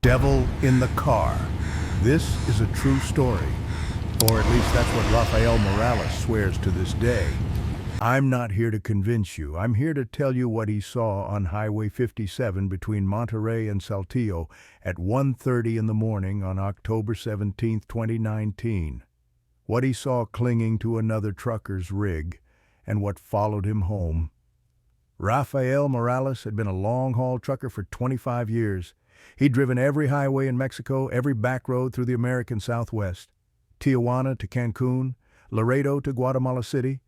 Devil in the Car. This is a true story, or at least that's what Rafael Morales swears to this day. I'm not here to convince you. I'm here to tell you what he saw on Highway 57 between Monterrey and Saltillo at 1:30 in the morning on October 17, 2019. What he saw clinging to another trucker's rig, and what followed him home. Rafael Morales had been a long-haul trucker for 25 years. He'd driven every highway in Mexico, every back road through the American Southwest. Tijuana to Cancun, Laredo to Guatemala City.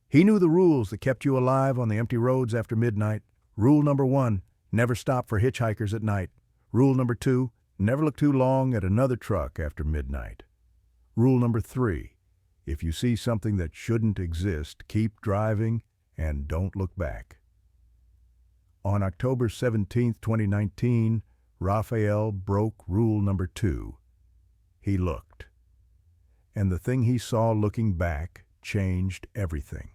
He knew the rules that kept you alive on the empty roads after midnight. Rule number 1, never stop for hitchhikers at night. Rule number 2, never look too long at another truck after midnight. Rule number 3, if you see something that shouldn't exist, keep driving and don't look back. On October 17, 2019, Rafael broke rule number 2. He looked. And the thing he saw looking back changed everything.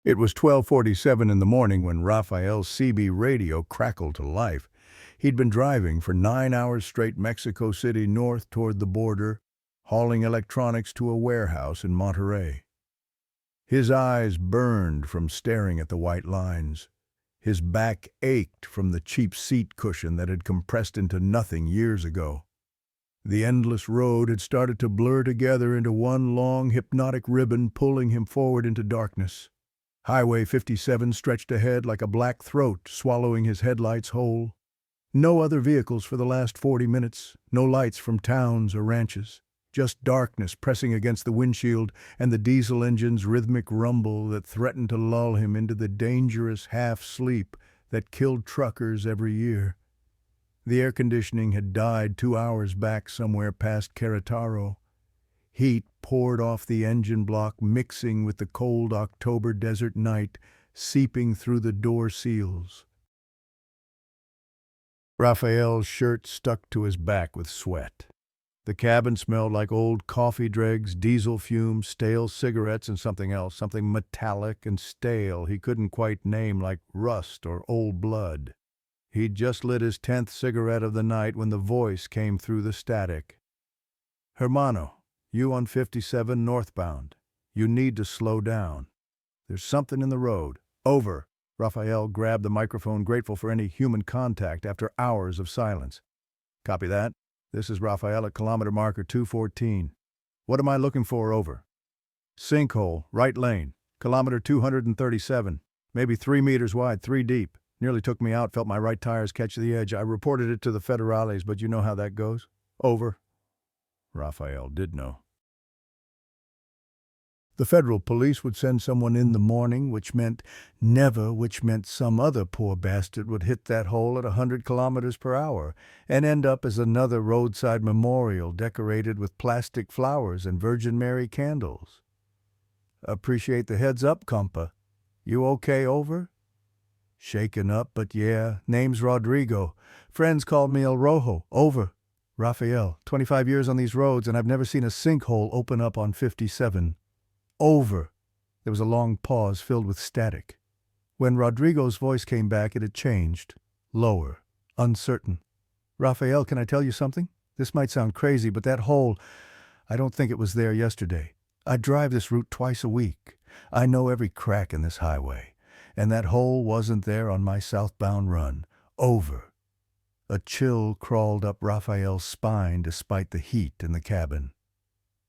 It was 12:47 in the morning when Rafael's CB radio crackled to life. He'd been driving for 9 hours straight Mexico City north toward the border, hauling electronics to a warehouse in Monterrey. His eyes burned from staring at the white lines. His back ached from the cheap seat cushion that had compressed into nothing years ago. The endless road had started to blur together into one long hypnotic ribbon pulling him forward into darkness. Highway 57 stretched ahead like a black throat swallowing his headlights whole. No other vehicles for the last 40 minutes, no lights from towns or ranches. Just darkness pressing against the windshield and the diesel engine's rhythmic rumble that threatened to lull him into the dangerous half-sleep that killed truckers every year. The air conditioning had died 2 hours back somewhere past Querétaro. Heat poured off the engine block, mixing with the cold October desert night, seeping through the door seals. Rafael's shirt stuck to his back with sweat. The cabin smelled like old coffee dregs, diesel fumes, stale cigarettes, and something else, something metallic and stale he couldn't quite name, like rust or old blood. He'd just lit his 10th cigarette of the night when the voice came through the static. "Hermano, you on 57 northbound. You need to slow down. There's something in the road. Over." Rafael grabbed the microphone, grateful for any human contact after hours of silence. "Copy that. This is Rafael at kilometer marker 214. What am I looking for? Over." "Sinkhole, right lane, kilometer 237. Maybe 3 meters wide, 3 deep. Nearly took me out, felt my right tires catch the edge. I reported it to the federales, but you know how that goes." "Over." Rafael did know. The federal police would send someone in the morning, which meant never, which meant some other poor bastard would hit that hole at 100 kilometers per hour and end up as another roadside memorial decorated with plastic flowers and Virgin Mary candles. "Appreciate the heads up, compa. You okay? Over." "Shaken up, but yeah. Name's Rodrigo. Friends called me El Rojo. Over." "Rafael, 25 years on these roads, and I've never seen a sinkhole open up on 57. Over." There was a long pause filled with static. When Rodrigo's voice came back, it had changed. Lower, uncertain. "Rafael, can I tell you something? This might sound crazy, but that hole, I don't think it was there yesterday. I drive this route twice a week. I know every crack in this highway. And that hole wasn't there on my southbound run. Over." A chill crawled up Rafael's spine despite the heat in the cabin.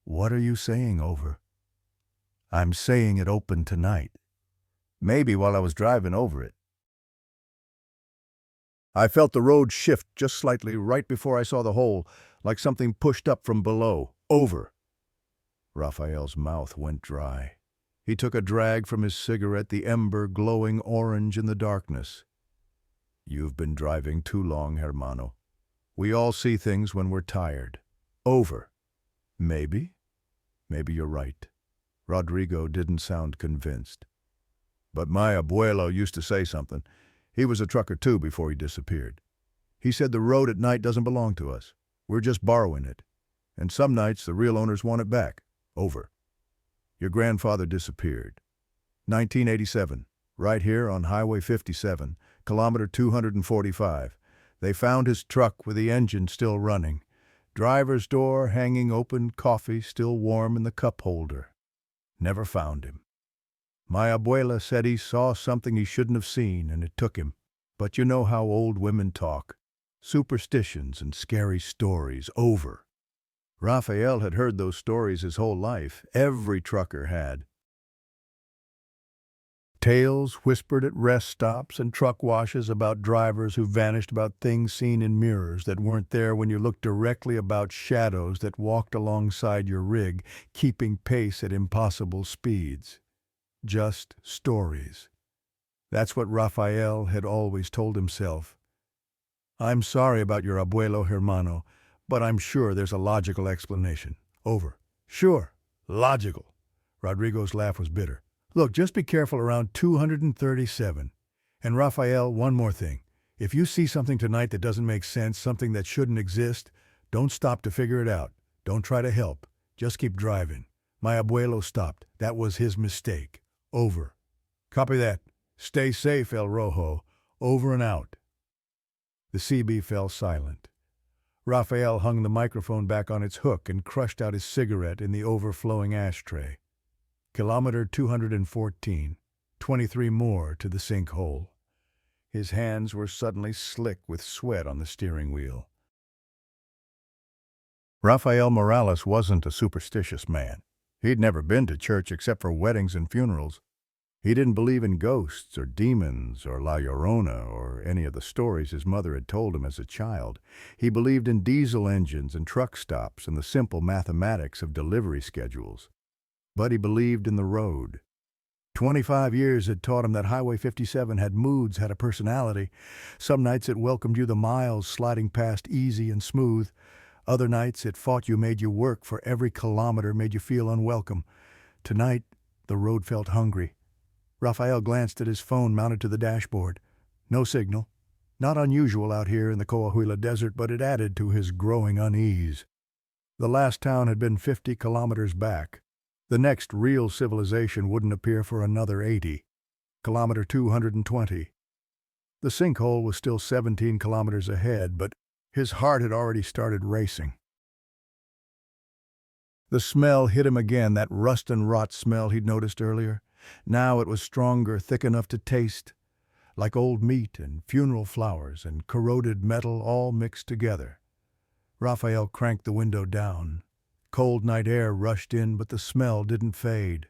"What are you saying, Over?" "I'm saying it opened tonight. Maybe while I was driving over it. I felt the road shift just slightly right before I saw the hole, like something pushed up from below. Over." Rafael's mouth went dry. He took a drag from his cigarette, the ember glowing orange in the darkness. "You've been driving too long, hermano. We all see things when we're tired. Over." "Maybe. Maybe you're right." Rodrigo didn't sound convinced. "But my abuelo used to say something. He was a trucker too before he disappeared. He said the road at night doesn't belong to us. We're just borrowing it. And some nights the real owners want it back. Over. Your grandfather disappeared. 1987, right here on Highway 57, kilometer 245. They found his truck with the engine still running, driver's door hanging open, coffee still warm in the cup holder. Never found him. My abuela said he saw something he shouldn't have seen, and it took him. But you know how old women talk. Superstitions and scary stories, over. Rafael had heard those stories his whole life. Every trucker had. Tales whispered at rest stops and truck washes about drivers who vanished, about things seen in mirrors that weren't there when you looked directly, about shadows that walked alongside your rig, keeping pace at impossible speeds. Just stories. That's what Rafael had always told himself. I'm sorry about your abuelo, hermano, but I'm sure there's a logical explanation. Over. Sure. Logical. Rodrigo's laugh was bitter. Look, just be careful around 237. And Rafael, one more thing. If you see something tonight that doesn't make sense, something that shouldn't exist, don't stop to figure it out. Don't try to help. Just keep driving. My abuelo stopped. That was his mistake. Over. Copy that. Stay safe, El Rojo. Over and out. The CB fell silent. Rafael hung the microphone back on its hook and crushed out his cigarette in the overflowing ashtray. Kilometer 214, 23 more to the sinkhole. His hands were suddenly slick with sweat on the steering wheel. Rafael Morales wasn't a superstitious man. He'd never been to church except for weddings and funerals. He didn't believe in ghosts or demons or La Llorona or any of the stories his mother had told him as a child. He believed in diesel engines and truck stops and the simple mathematics of delivery schedules. But he believed in the road. 25 years had taught him that Highway 57 had moods, had a personality. Some nights it welcomed you, the miles sliding past easy and smooth. Other nights it fought you, made you work for every kilometer, made you feel unwelcome. Tonight, the road felt hungry. Rafael glanced at his phone mounted to the dashboard. No signal. Not unusual out here in the Coahuila Desert, but it added to his growing unease. The last town had been 50 kilometers back. The next real civilization wouldn't appear for another 80. Kilometer 220. The sinkhole was still 17 kilometers ahead, but his heart had already started racing. The smell hit him again, that rust and rot smell he'd noticed earlier. Now it was stronger, thick enough to taste, like old meat and funeral flowers and corroded metal all mixed together. Rafael cranked the window down. Cold night air rushed in, but the smell didn't fade.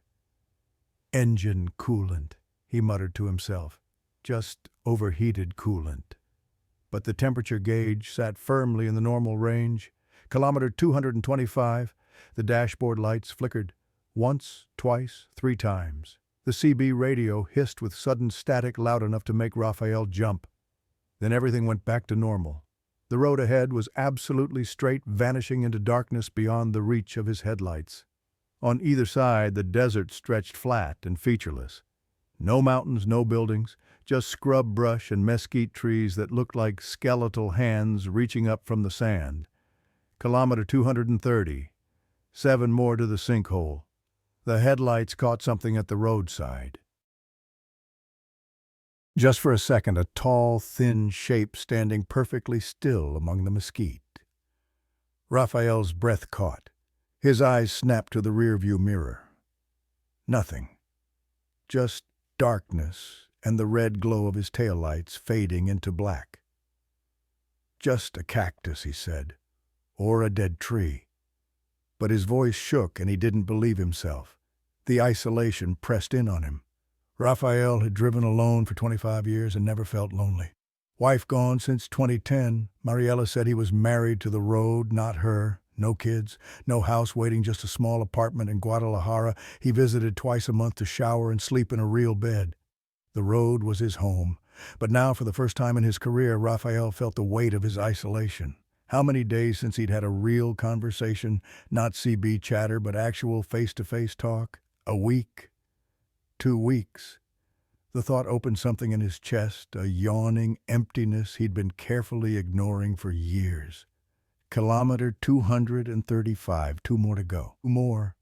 Engine coolant, he muttered to himself. Just overheated coolant. But the temperature gauge sat firmly in the normal range. Kilometer 225, the dashboard lights flickered. Once, twice, 3 times. The CB radio hissed with sudden static loud enough to make Rafael jump. Then everything went back to normal. The road ahead was absolutely straight, vanishing into darkness beyond the reach of his headlights. On either side, the desert stretched flat and featureless. No mountains, no buildings, just scrub brush and mesquite trees that looked like skeletal hands reaching up from the sand. Kilometer 230. 7 more to the sinkhole. The headlights caught something at the roadside. Just for a second, a tall, thin shape standing perfectly still among the mesquite. Rafael's breath caught. His eyes snapped to the rearview mirror. Nothing. Just darkness and the red glow of his taillights fading into black. Just a cactus, he said, or a dead tree. But his voice shook and he didn't believe himself. The isolation pressed in on him. Rafael had driven alone for 25 years and never felt lonely. Wife gone since 2010. Mariela said he was married to the road, not her. No kids, no house waiting, just a small apartment in Guadalajara he visited twice a month to shower and sleep in a real bed. The road was his home. But now, for the first time in his career, Rafael felt the weight of his isolation. How many days since he'd had a real conversation, not CB chatter, but actual face-to-face talk? A week? 2 weeks. The thought opened something in his chest, a yawning emptiness he'd been carefully ignoring for years. Kilometer 235, 2 more to go. 2 more.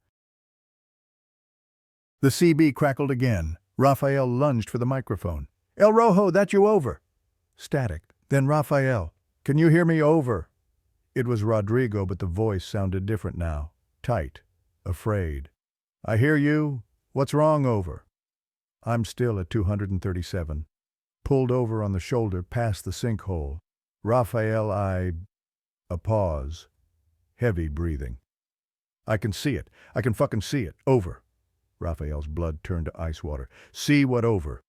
The CB crackled again. Rafael lunged for the microphone. El Rojo, that you over? Static. Then Rafael. Can you hear me? Over. It was Rodrigo, but the voice sounded different now. Tight. Afraid. I hear you. What's wrong? Over. I'm still at 237. Pulled over on the shoulder past the sinkhole. Rafael, A pause. Heavy breathing. I can see it. I can fucking see it. Over. Rafael's blood turned to ice water. See what? Over.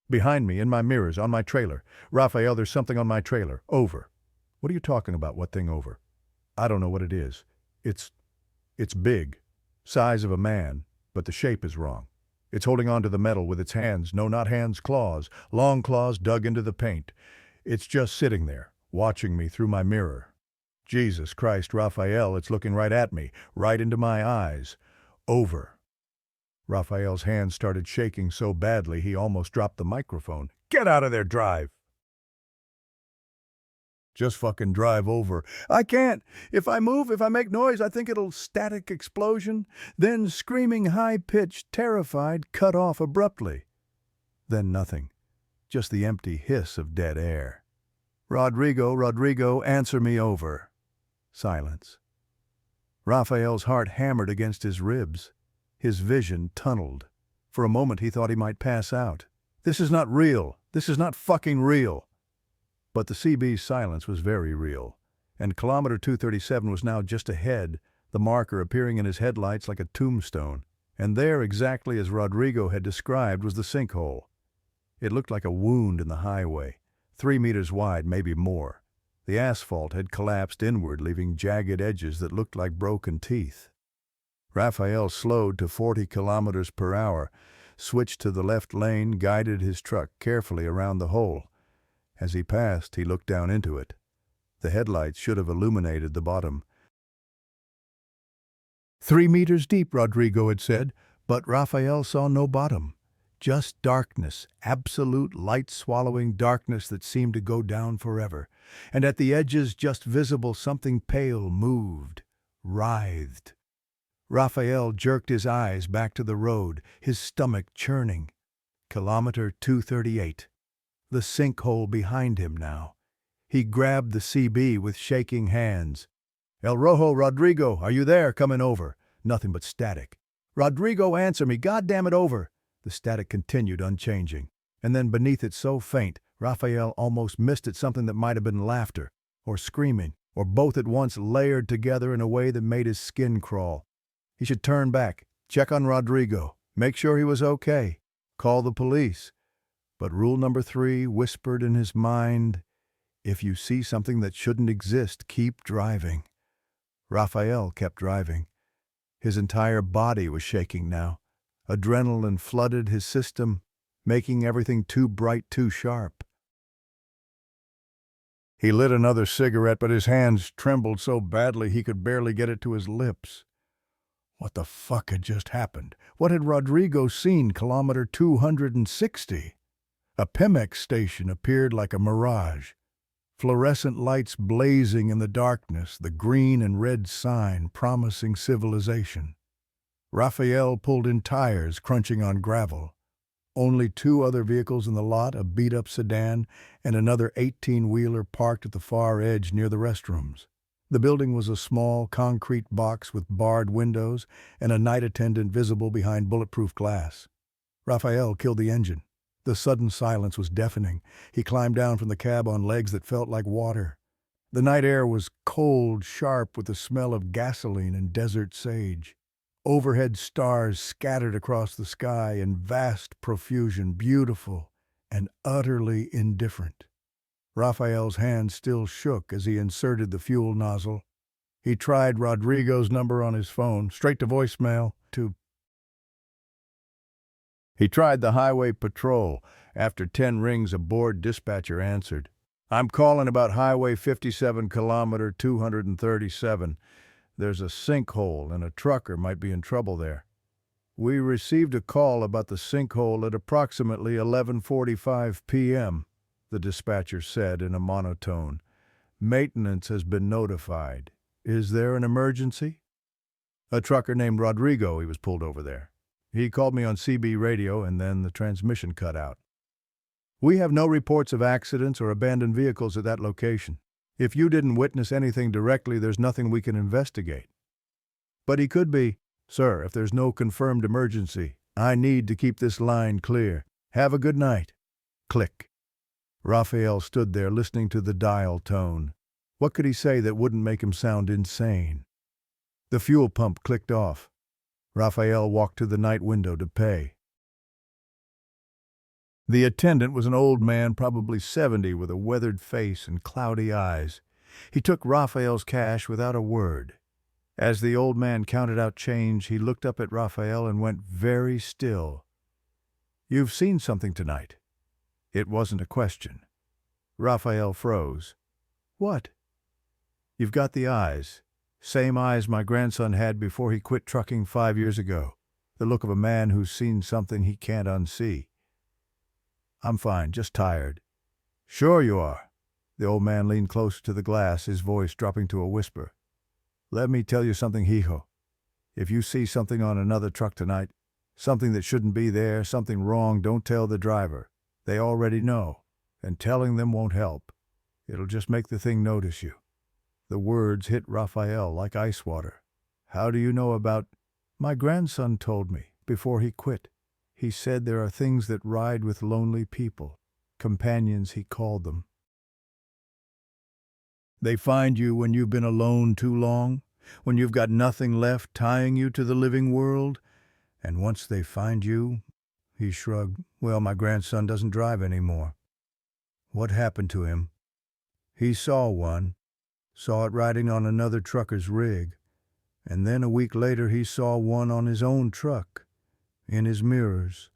Behind me, in my mirrors, on my trailer. Rafael, there's something on my trailer. Over. What are you talking about? What thing? Over. I don't know what it is. It's big. Size of a man, but the shape is wrong. It's holding on to the metal with its hands. No, not hands, claws. Long claws dug into the paint. It's just sitting there, watching me through my mirror. Jesus Christ, Rafael, it's looking right at me, right into my eyes. Over. Rafael's hands started shaking so badly he almost dropped the microphone. Get out of there, drive. Just fucking drive. Over. I can't. If I move, if I make noise, I think it'll static explosion. Then screaming high-pitched, terrified, cut off abruptly. Then nothing. Just the empty hiss of dead air. Rodrigo, answer me. Over. Silence. Rafael's heart hammered against his ribs. His vision tunneled. For a moment he thought he might pass out. This is not real. This is not fucking real. But the CB's silence was very real, and kilometer 237 was now just ahead, the marker appearing in his headlights like a tombstone. And there, exactly as Rodrigo had described, was the sinkhole. It looked like a wound in the highway, 3 meters wide, maybe more. The asphalt had collapsed inward, leaving jagged edges that looked like broken teeth. Rafael slowed to 40 kilometers per hour, switched to the left lane, guided his truck carefully around the hole. As he passed, he looked down into it. The headlights should have illuminated the bottom. 3 meters deep, Rodrigo had said, but Rafael saw no bottom. Just darkness, absolute light-swallowing darkness that seemed to go down forever. And at the edges, just visible, something pale moved, writhed. Rafael jerked his eyes back to the road, his stomach churning. Kilometer 238. The sinkhole behind him now. He grabbed the CB with shaking hands. El Rojo, Rodrigo, are you there? Coming over. Nothing but static. Rodrigo, answer me. God damn it, over. The static continued, unchanging. And then beneath it, so faint, Rafael almost missed it, something that might have been laughter, or screaming, or both at once layered together in a way that made his skin crawl. He should turn back, check on Rodrigo, make sure he was okay, call the police. But rule number 3 whispered in his mind, if you see something that shouldn't exist, keep driving. Rafael kept driving. His entire body was shaking now. Adrenaline flooded his system, making everything too bright, too sharp. He lit another cigarette, but his hands trembled so badly he could barely get it to his lips. What the fuck had just happened? What had Rodrigo seen? Kilometer 260? A Pemex station appeared like a mirage. Fluorescent lights blazing in the darkness, the green and red sign promising civilization. Rafael pulled in tires, crunching on gravel. Only 2 other vehicles in the lot, a beat-up sedan and another 18-wheeler parked at the far edge near the restrooms. The building was a small concrete box with barred windows and a night attendant visible behind bulletproof glass. Rafael killed the engine. The sudden silence was deafening. He climbed down from the cab on legs that felt like water. The night air was cold, sharp, with the smell of gasoline and desert sage. Overhead stars scattered across the sky in vast profusion, beautiful and utterly indifferent. Rafael's hand still shook as he inserted the fuel nozzle. He tried Rodrigo's number on his phone, straight to voicemail, He tried the highway patrol. After 10 rings, a bored dispatcher answered. I'm calling about Highway 57, kilometer 237. There's a sinkhole and a trucker might be in trouble there. We received a call about the sinkhole at approximately 11:45 p.m., the dispatcher said in a monotone. Maintenance has been notified. Is there an emergency? A trucker named Rodrigo, he was pulled over there. He called me on CB radio and then the transmission cut out. We have no reports of accidents or abandoned vehicles at that location. If you didn't witness anything directly, there's nothing we can investigate. But he could be. Sir, if there's no confirmed emergency, I need to keep this line clear. Have a good night. Click. Rafael stood there listening to the dial tone. What could he say that wouldn't make him sound insane? The fuel pump clicked off. Rafael walked to the night window to pay. The attendant was an old man, probably 70, with a weathered face and cloudy eyes. He took Rafael's cash without a word. As the old man counted out change, he looked up at Rafael and went very still. "You've seen something tonight." It wasn't a question. Rafael froze. "What?" "You've got the eyes. Same eyes my grandson had before he quit trucking 5 years ago. The look of a man who's seen something he can't unsee." "I'm fine, just tired." "Sure you are." The old man leaned closer to the glass, his voice dropping to a whisper. "Let me tell you something, hijo. If you see something on another truck tonight, something that shouldn't be there, something wrong, don't tell the driver. They already know, and telling them won't help. It'll just make the thing notice you." The words hit Rafael like ice water. "How do you know about—" "My grandson told me, before he quit. He said there are things that ride with lonely people. Companions, he called them. They find you when you've been alone too long, when you've got nothing left tying you to the living world. And once they find you—" He shrugged. "Well, my grandson doesn't drive anymore." "What happened to him?" "He saw one. Saw it riding on another trucker's rig. And then a week later he saw one on his own truck, in his mirrors,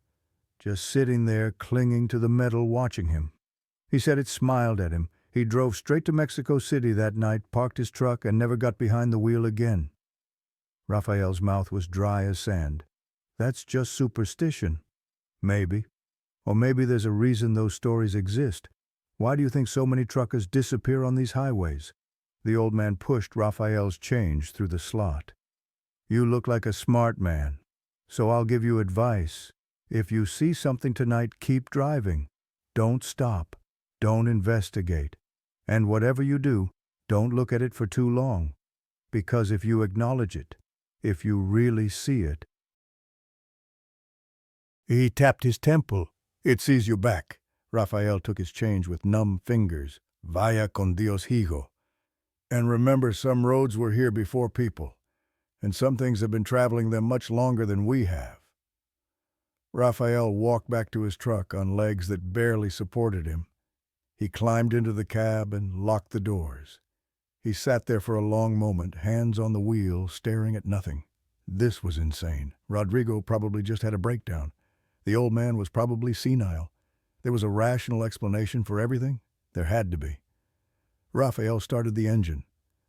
just sitting there clinging to the metal watching him. He said it smiled at him. He drove straight to Mexico City that night, parked his truck, and never got behind the wheel again." Rafael's mouth was dry as sand. "That's just superstition." "Maybe. Or maybe there's a reason those stories exist. Why do you think so many truckers disappear on these highways?" The old man pushed Rafael's change through the slot. "You look like a smart man, so I'll give you advice. If you see something tonight, keep driving. Don't stop. Don't investigate. And whatever you do, don't look at it for too long. Because if you acknowledge it, if you really see it—" He tapped his temple. "It sees you back." Rafael took his change with numb fingers. "Vaya con Dios, hijo. And remember, some roads were here before people, and some things have been traveling them much longer than we have." Rafael walked back to his truck on legs that barely supported him. He climbed into the cab and locked the doors. He sat there for a long moment, hands on the wheel, staring at nothing. This was insane. Rodrigo probably just had a breakdown. The old man was probably senile. There was a rational explanation for everything. There had to be. Rafael started the engine.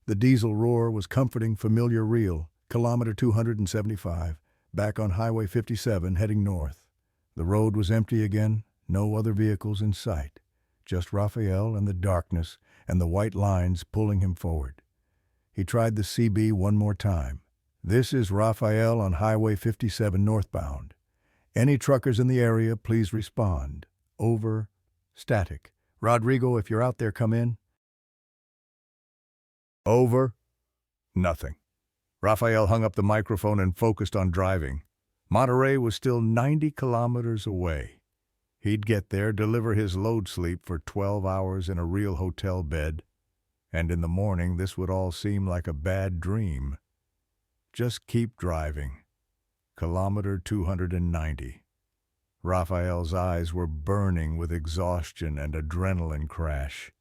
The diesel roar was comforting, familiar, real. Kilometer 275, back on Highway 57, heading north. The road was empty again, no other vehicles in sight. Just Rafael and the darkness and the white lines pulling him forward. He tried the CB one more time. "This is Rafael on Highway 57 northbound. Any truckers in the area, please respond. Over. Static. Rodrigo, if you're out there, come in." "Over." Nothing. Rafael hung up the microphone and focused on driving. Monterrey was still 90 kilometers away. He'd get there, deliver his load sleep for 12 hours in a real hotel bed, and in the morning this would all seem like a bad dream. Just keep driving. Kilometer 290. Rafael's eyes were burning with exhaustion and adrenaline crash.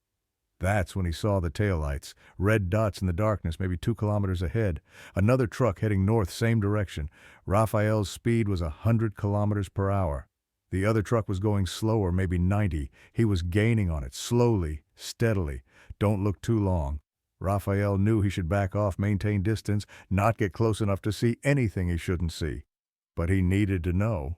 That's when he saw the taillights, red dots in the darkness maybe 2 kilometers ahead. Another truck heading north, same direction. Rafael's speed was 100 kilometers per hour. The other truck was going slower, maybe 90. He was gaining on it, slowly, steadily. Don't look too long. Rafael knew he should back off, maintain distance, not get close enough to see anything he shouldn't see. But he needed to know.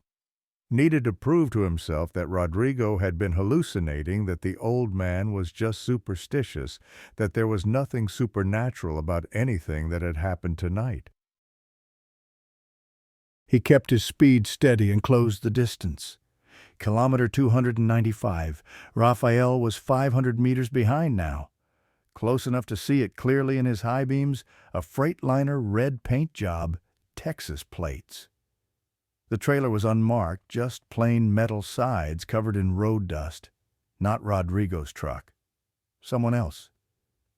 Needed to prove to himself that Rodrigo had been hallucinating, that the old man was just superstitious, that there was nothing supernatural about anything that had happened tonight. He kept his speed steady and closed the distance. Kilometer 295. Rafael was 500 meters behind now. close enough to see it clearly in his high beams, a Freightliner red paint job, Texas plates. The trailer was unmarked, just plain metal sides covered in road dust. Not Rodrigo's truck. Someone else.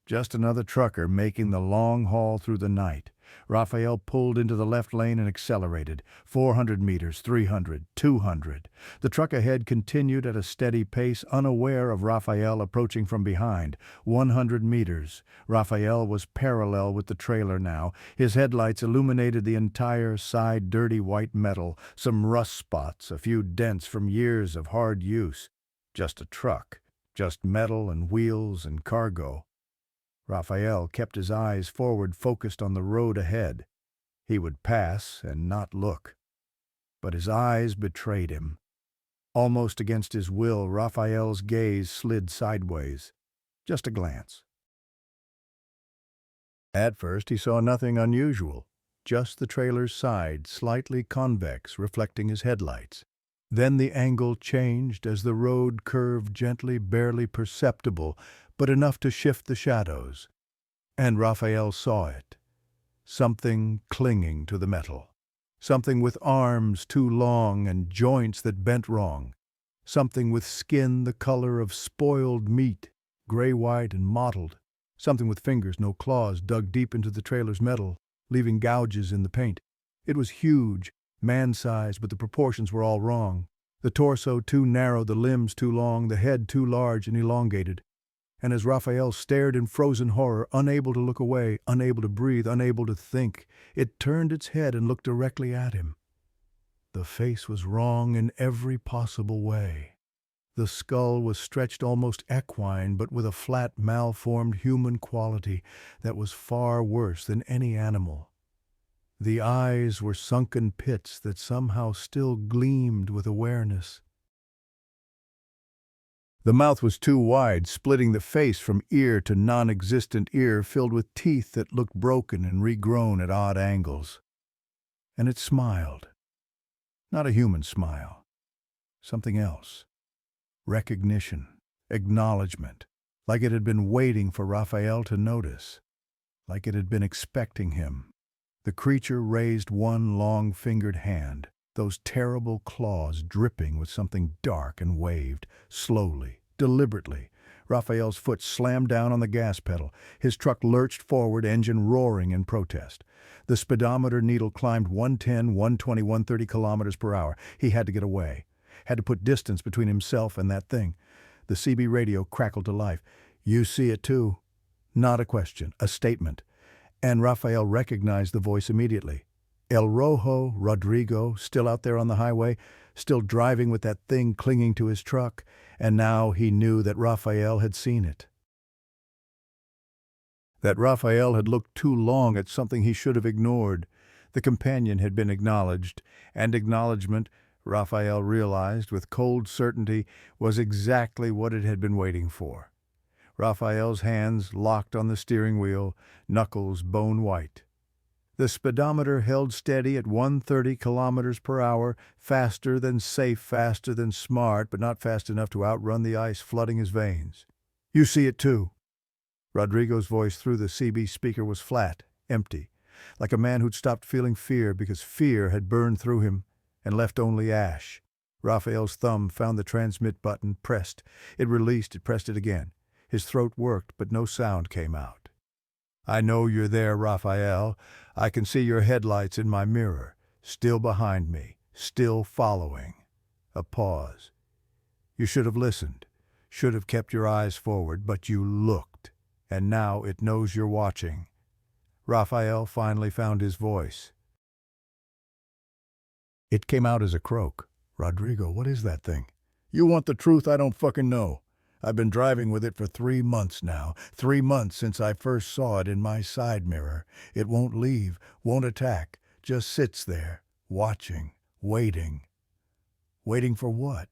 Just another trucker making the long haul through the night. Rafael pulled into the left lane and accelerated. 400 meters, 300, 200. The truck ahead continued at a steady pace, unaware of Rafael approaching from behind. 100 meters. Rafael was parallel with the trailer now. His headlights illuminated the entire side, dirty white metal, some rust spots, a few dents from years of hard use. Just a truck. Just metal and wheels and cargo. Rafael kept his eyes forward, focused on the road ahead. He would pass and not look. But his eyes betrayed him. Almost against his will, Rafael's gaze slid sideways. Just a glance. At first he saw nothing unusual, just the trailer's side, slightly convex, reflecting his headlights. Then the angle changed as the road curved gently, barely perceptible, but enough to shift the shadows. And Rafael saw it. Something clinging to the metal. Something with arms too long and joints that bent wrong. Something with skin the color of spoiled meat, gray-white and mottled. Something with fingers, no claws, dug deep into the trailer's metal, leaving gouges in the paint. It was huge, man-sized, but the proportions were all wrong. The torso too narrow, the limbs too long, the head too large and elongated. And as Rafael stared in frozen horror, unable to look away, unable to breathe, unable to think, it turned its head and looked directly at him. The face was wrong in every possible way. The skull was stretched almost equine, but with a flat, malformed human quality that was far worse than any animal. The eyes were sunken pits that somehow still gleamed with awareness. The mouth was too wide, splitting the face from ear to non-existent ear, filled with teeth that looked broken and regrown at odd angles. And it smiled. Not a human smile. Something else. Recognition. Acknowledgement. Like it had been waiting for Rafael to notice. Like it had been expecting him. The creature raised one long-fingered hand, those terrible claws dripping with something dark, and waved, slowly, deliberately. Rafael's foot slammed down on the gas pedal. His truck lurched forward, engine roaring in protest. The speedometer needle climbed 110, 120, 130 kilometers per hour. He had to get away. Had to put distance between himself and that thing. The CB radio crackled to life. "You see it too?" Not a question, a statement. And Rafael recognized the voice immediately. El Rojo, Rodrigo, still out there on the highway, still driving with that thing clinging to his truck, and now he knew that Rafael had seen it. That Rafael had looked too long at something he should have ignored. The companion had been acknowledged, and acknowledgement, Rafael realized with cold certainty, was exactly what it had been waiting for. Rafael's hands locked on the steering wheel, knuckles bone white. The speedometer held steady at 130 kilometers per hour, faster than safe, faster than smart, but not fast enough to outrun the ice flooding his veins. "You see it too." Rodrigo's voice through the CB speaker was flat, empty, like a man who'd stopped feeling fear because fear had burned through him and left only ash. Rafael's thumb found the transmit button, pressed. It released, it pressed it again. His throat worked, but no sound came out. "I know you're there, Rafael. I can see your headlights in my mirror, still behind me, still following." A pause. "You should have listened, should have kept your eyes forward, but you looked, and now it knows you're watching." Rafael finally found his voice. It came out as a croak. "Rodrigo, what is that thing?" "You want the truth? I don't fucking know. I've been driving with it for 3 months now. 3 months since I first saw it in my side mirror. It won't leave, won't attack, just sits there, watching, waiting. Waiting for what?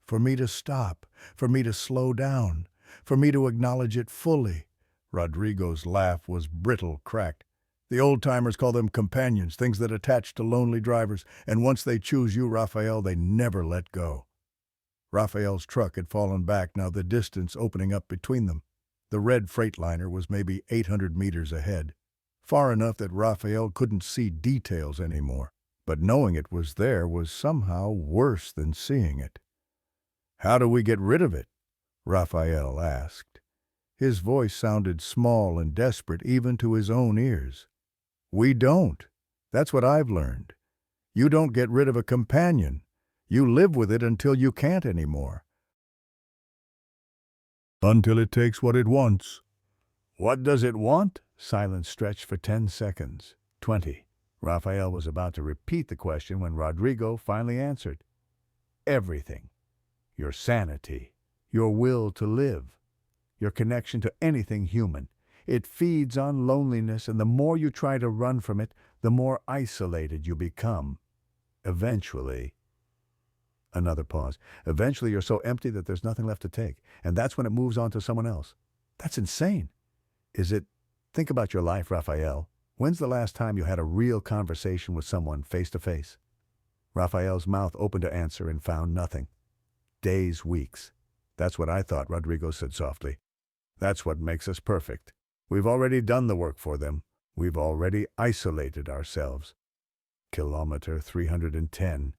For me to stop, for me to slow down, for me to acknowledge it fully." Rodrigo's laugh was brittle, cracked. "The old-timers call them companions, things that attach to lonely drivers, and once they choose you, Rafael, they never let go." Rafael's truck had fallen back, now the distance opening up between them. The red freightliner was maybe 800 meters ahead, far enough that Rafael couldn't see details anymore. But knowing it was there was somehow worse than seeing it. "How do we get rid of it?" Rafael asked. His voice sounded small and desperate even to his own ears. "We don't. That's what I've learned. You don't get rid of a companion. You live with it until you can't anymore. Until it takes what it wants." "What does it want?" Silence stretched for 10 seconds. 20. Rafael was about to repeat the question when Rodrigo finally answered. "Everything. Your sanity. Your will to live. Your connection to anything human. It feeds on loneliness, and the more you try to run from it, the more isolated you become. Eventually..." Another pause. "Eventually you're so empty that there's nothing left to take, and that's when it moves on to someone else. That's insane." "Is it? Think about your life, Rafael. When's the last time you had a real conversation with someone face to face?" Rafael's mouth opened to answer and found nothing. "Days, weeks. That's what I thought," Rodrigo said softly. "That's what makes us perfect. We've already done the work for them. We've already isolated ourselves." Kilometer 310.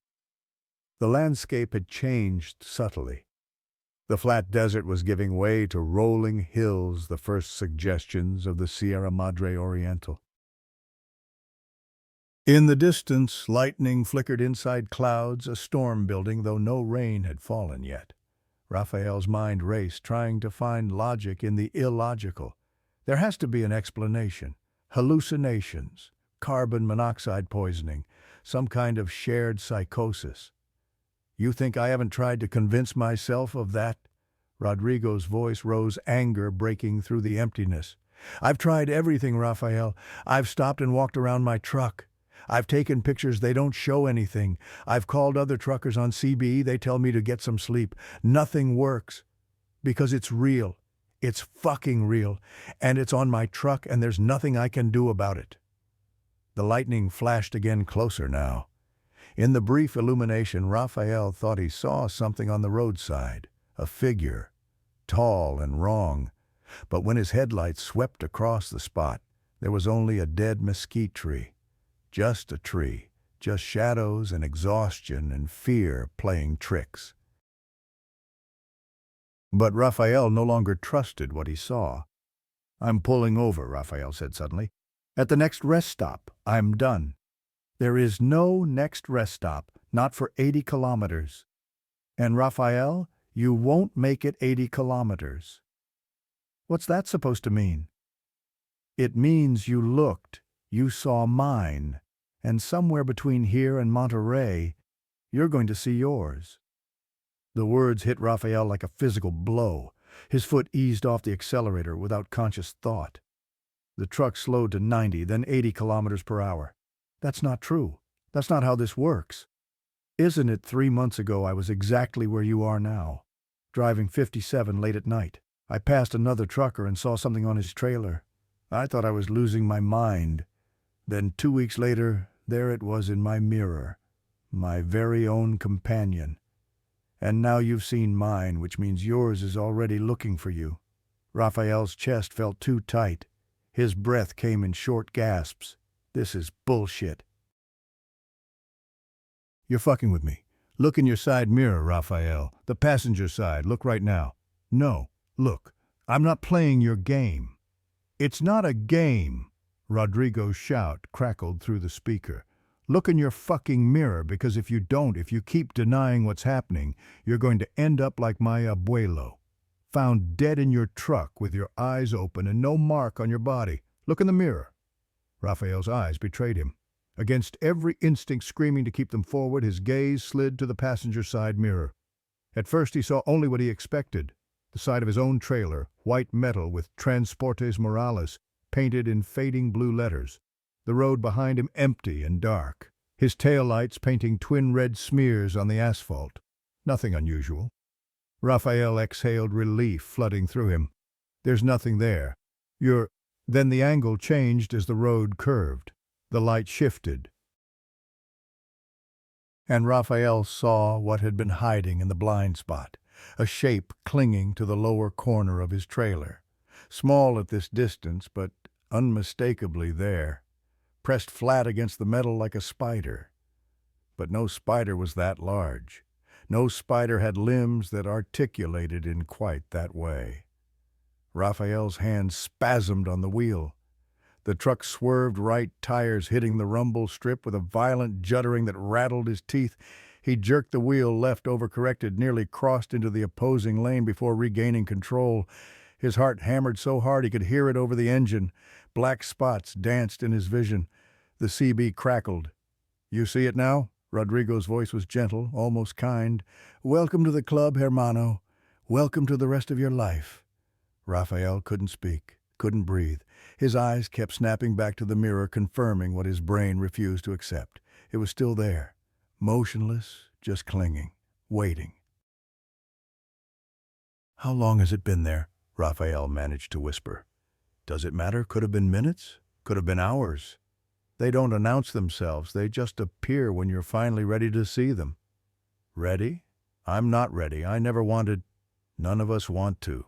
The landscape had changed subtly. The flat desert was giving way to rolling hills, the first suggestions of the Sierra Madre Oriental. In the distance, lightning flickered inside clouds, a storm building, though no rain had fallen yet. Rafael's mind raced, trying to find logic in the illogical. There has to be an explanation. Hallucinations, carbon monoxide poisoning, some kind of shared psychosis. "You think I haven't tried to convince myself of that?" Rodrigo's voice rose, anger breaking through the emptiness. "I've tried everything, Rafael. I've stopped and walked around my truck. I've taken pictures, they don't show anything. I've called other truckers on CBE, they tell me to get some sleep. Nothing works. Because it's real. It's fucking real. And it's on my truck, and there's nothing I can do about it." The lightning flashed again, closer now. In the brief illumination, Rafael thought he saw something on the roadside, a figure, tall and wrong. But when his headlights swept across the spot, there was only a dead mesquite tree. Just a tree, just shadows and exhaustion and fear playing tricks. But Rafael no longer trusted what he saw. "I'm pulling over," Rafael said suddenly. "At the next rest stop. I'm done." "There is no next rest stop, not for 80 kilometers. And Rafael, you won't make it 80 kilometers. "What's that supposed to mean?" "It means you looked, you saw mine, and somewhere between here and Monterrey, you're going to see yours." The words hit Rafael like a physical blow. His foot eased off the accelerator without conscious thought. The truck slowed to 90, then 80 kilometers per hour. "That's not true. That's not how this works." "Isn't it 3 months ago I was exactly where you are now, driving 57 late at night. I passed another trucker and saw something on his trailer. I thought I was losing my mind. Then 2 weeks later, there it was in my mirror, my very own companion. And now you've seen mine, which means yours is already looking for you." Rafael's chest felt too tight. His breath came in short gasps. "This is bullshit." "You're fucking with me. Look in your side mirror, Rafael. The passenger side. Look right now." "No. Look. I'm not playing your game." "It's not a game." Rodrigo's shout crackled through the speaker. "Look in your fucking mirror, because if you don't, if you keep denying what's happening, you're going to end up like my abuelo. Found dead in your truck with your eyes open and no mark on your body. Look in the mirror." Rafael's eyes betrayed him. Against every instinct screaming to keep them forward, his gaze slid to the passenger side mirror. At first he saw only what he expected. The side of his own trailer, white metal with Transportes Morales painted in fading blue letters. The road behind him empty and dark. His taillights painting twin red smears on the asphalt. Nothing unusual. Rafael exhaled relief flooding through him. "There's nothing there. You're..." Then the angle changed as the road curved. The light shifted, and Rafael saw what had been hiding in the blind spot, a shape clinging to the lower corner of his trailer. Small at this distance, but unmistakably there, pressed flat against the metal like a spider. But no spider was that large. No spider had limbs that articulated in quite that way. Raphael's hand spasmed on the wheel. The truck swerved right, tires hitting the rumble strip with a violent juddering that rattled his teeth. He jerked the wheel left, overcorrected, nearly crossed into the opposing lane before regaining control. His heart hammered so hard he could hear it over the engine. Black spots danced in his vision. The CB crackled. "You see it now?" Rodrigo's voice was gentle, almost kind. "Welcome to the club, hermano. Welcome to the rest of your life." Rafael couldn't speak, couldn't breathe. His eyes kept snapping back to the mirror, confirming what his brain refused to accept. It was still there, motionless, just clinging, waiting. "How long has it been there?" Rafael managed to whisper. "Does it matter? Could have been minutes, could have been hours. They don't announce themselves, they just appear when you're finally ready to see them." "Ready? I'm not ready. I never wanted—" "None of us want to.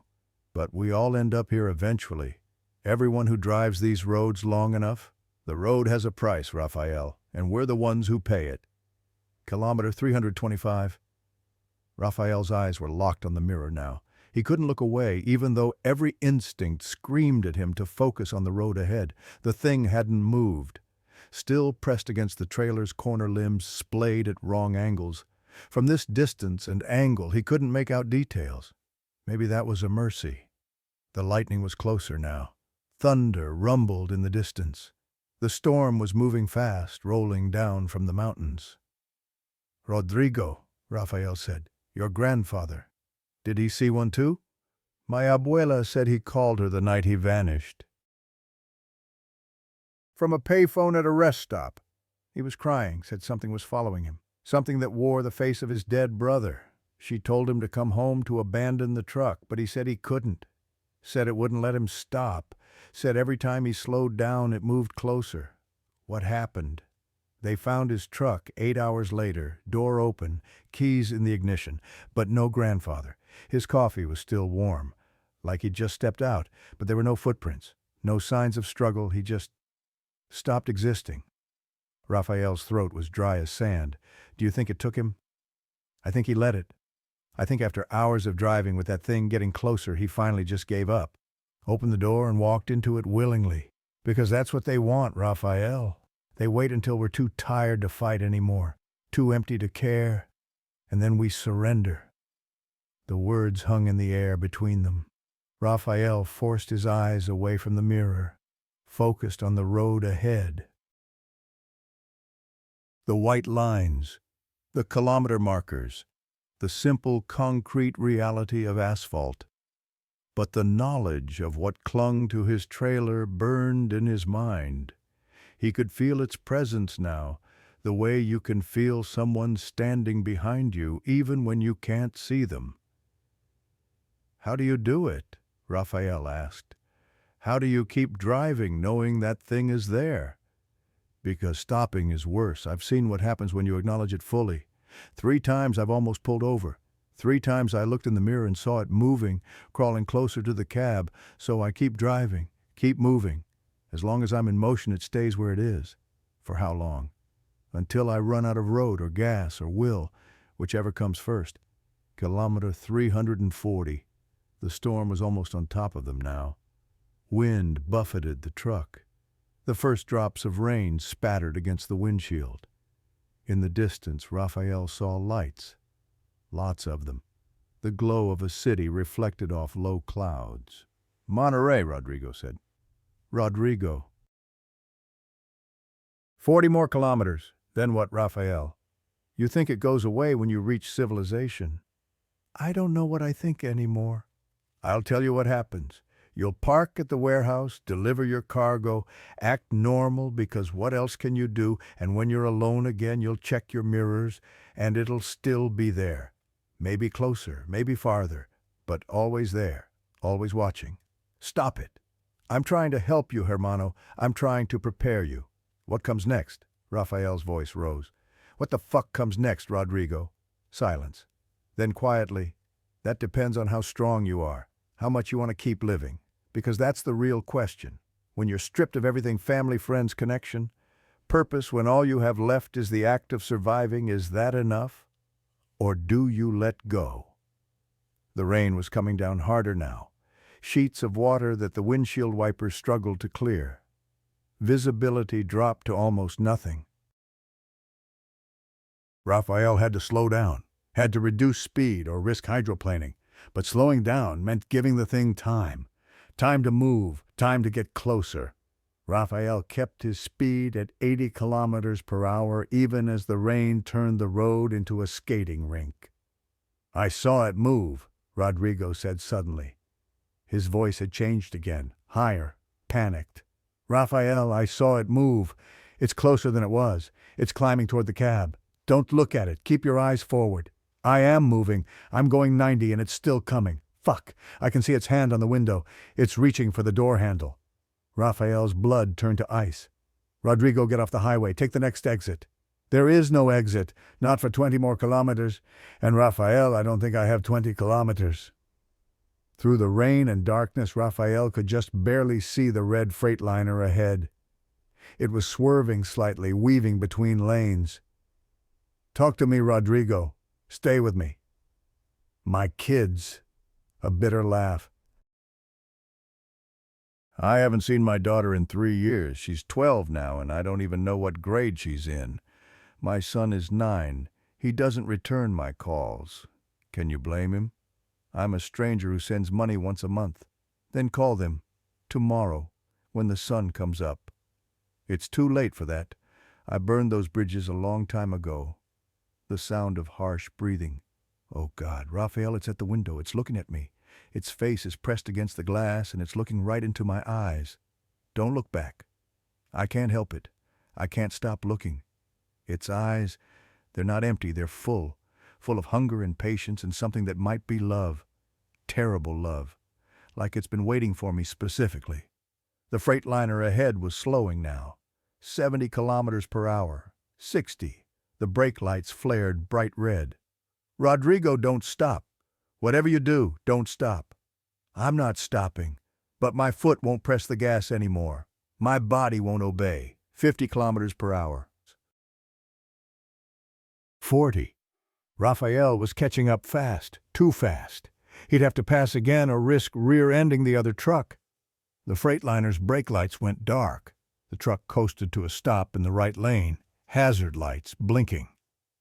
But we all end up here eventually. Everyone who drives these roads long enough. The road has a price, Rafael, and we're the ones who pay it." "Kilometer 325. Rafael's eyes were locked on the mirror now. He couldn't look away, even though every instinct screamed at him to focus on the road ahead. The thing hadn't moved. Still pressed against the trailer's corner limbs, splayed at wrong angles. From this distance and angle, he couldn't make out details. Maybe that was a mercy. The lightning was closer now. Thunder rumbled in the distance. The storm was moving fast, rolling down from the mountains. "Rodrigo," Rafael said, "your grandfather. Did he see one too?" "My abuela said he called her the night he vanished." From a payphone at a rest stop. He was crying, said something was following him. Something that wore the face of his dead brother. She told him to come home to abandon the truck, but he said he couldn't. Said it wouldn't let him stop. Said every time he slowed down, it moved closer. What happened? They found his truck 8 hours later, door open, keys in the ignition, but no grandfather. His coffee was still warm, like he'd just stepped out, but there were no footprints, no signs of struggle. He just stopped existing. Raphael's throat was dry as sand. "Do you think it took him?" "I think he let it. I think after hours of driving with that thing getting closer, he finally just gave up. Opened the door and walked into it willingly. Because that's what they want, Raphael. They wait until we're too tired to fight anymore, too empty to care, and then we surrender." The words hung in the air between them. Raphael forced his eyes away from the mirror, focused on the road ahead. The white lines, the kilometer markers, the simple concrete reality of asphalt. But the knowledge of what clung to his trailer burned in his mind. He could feel its presence now, the way you can feel someone standing behind you even when you can't see them. "How do you do it?" Raphael asked. "How do you keep driving knowing that thing is there?" "Because stopping is worse. I've seen what happens when you acknowledge it fully. 3 times I've almost pulled over. 3 times I looked in the mirror and saw it moving, crawling closer to the cab, so I keep driving, keep moving. As long as I'm in motion, it stays where it is. For how long? Until I run out of road or gas or will, whichever comes first." Kilometer 340. The storm was almost on top of them now. Wind buffeted the truck. The first drops of rain spattered against the windshield. In the distance, Raphael saw lights. Lots of them. The glow of a city reflected off low clouds. "Monterrey," Rodrigo said. "Rodrigo." 40 more kilometers. Then what, Raphael? "You think it goes away when you reach civilization." "I don't know what I think anymore." "I'll tell you what happens. You'll park at the warehouse, deliver your cargo, act normal because what else can you do, and when you're alone again you'll check your mirrors, and it'll still be there. Maybe closer, maybe farther, but always there, always watching. Stop it. I'm trying to help you, hermano. I'm trying to prepare you." "What comes next?" Raphael's voice rose. "What the fuck comes next, Rodrigo?" Silence. Then quietly, "That depends on how strong you are, how much you want to keep living. because that's the real question. When you're stripped of everything family, friends, connection, purpose, when all you have left is the act of surviving, is that enough? Or do you let go? The rain was coming down harder now, sheets of water that the windshield wipers struggled to clear. Visibility dropped to almost nothing. Rafael had to slow down, had to reduce speed or risk hydroplaning, but slowing down meant giving the thing time. Time to move, time to get closer. Rafael kept his speed at 80 kilometers per hour even as the rain turned the road into a skating rink. "I saw it move," Rodrigo said suddenly. His voice had changed again, higher, panicked. "Rafael, I saw it move. It's closer than it was. It's climbing toward the cab. Don't look at it. Keep your eyes forward. I am moving. I'm going 90 and it's still coming. Fuck. I can see its hand on the window. It's reaching for the door handle." Rafael's blood turned to ice. "Rodrigo, get off the highway. Take the next exit." "There is no exit. Not for 20 more kilometers. And Rafael, I don't think I have 20 kilometers. Through the rain and darkness, Rafael could just barely see the red Freightliner ahead. It was swerving slightly, weaving between lanes. "Talk to me, Rodrigo. Stay with me." "My kids." A bitter laugh. "I haven't seen my daughter in 3 years. She's 12 now, and I don't even know what grade she's in. My son is 9. He doesn't return my calls. Can you blame him? I'm a stranger who sends money once a month. Then call them. Tomorrow, when the sun comes up. It's too late for that. I burned those bridges a long time ago." The sound of harsh breathing. "Oh God, Rafael, it's at the window. It's looking at me. Its face is pressed against the glass and it's looking right into my eyes. Don't look back. I can't help it. I can't stop looking. Its eyes, they're not empty, they're full of hunger and patience and something that might be love. Terrible love. Like it's been waiting for me specifically." The Freightliner ahead was slowing now. 70 kilometers per hour. 60. The brake lights flared bright red. "Rodrigo, don't stop. Whatever you do, don't stop." "I'm not stopping. But my foot won't press the gas anymore. My body won't obey." 50 kilometers per hour. 40. Rafael was catching up fast, too fast. He'd have to pass again or risk rear-ending the other truck. The Freightliner's brake lights went dark. The truck coasted to a stop in the right lane, hazard lights blinking.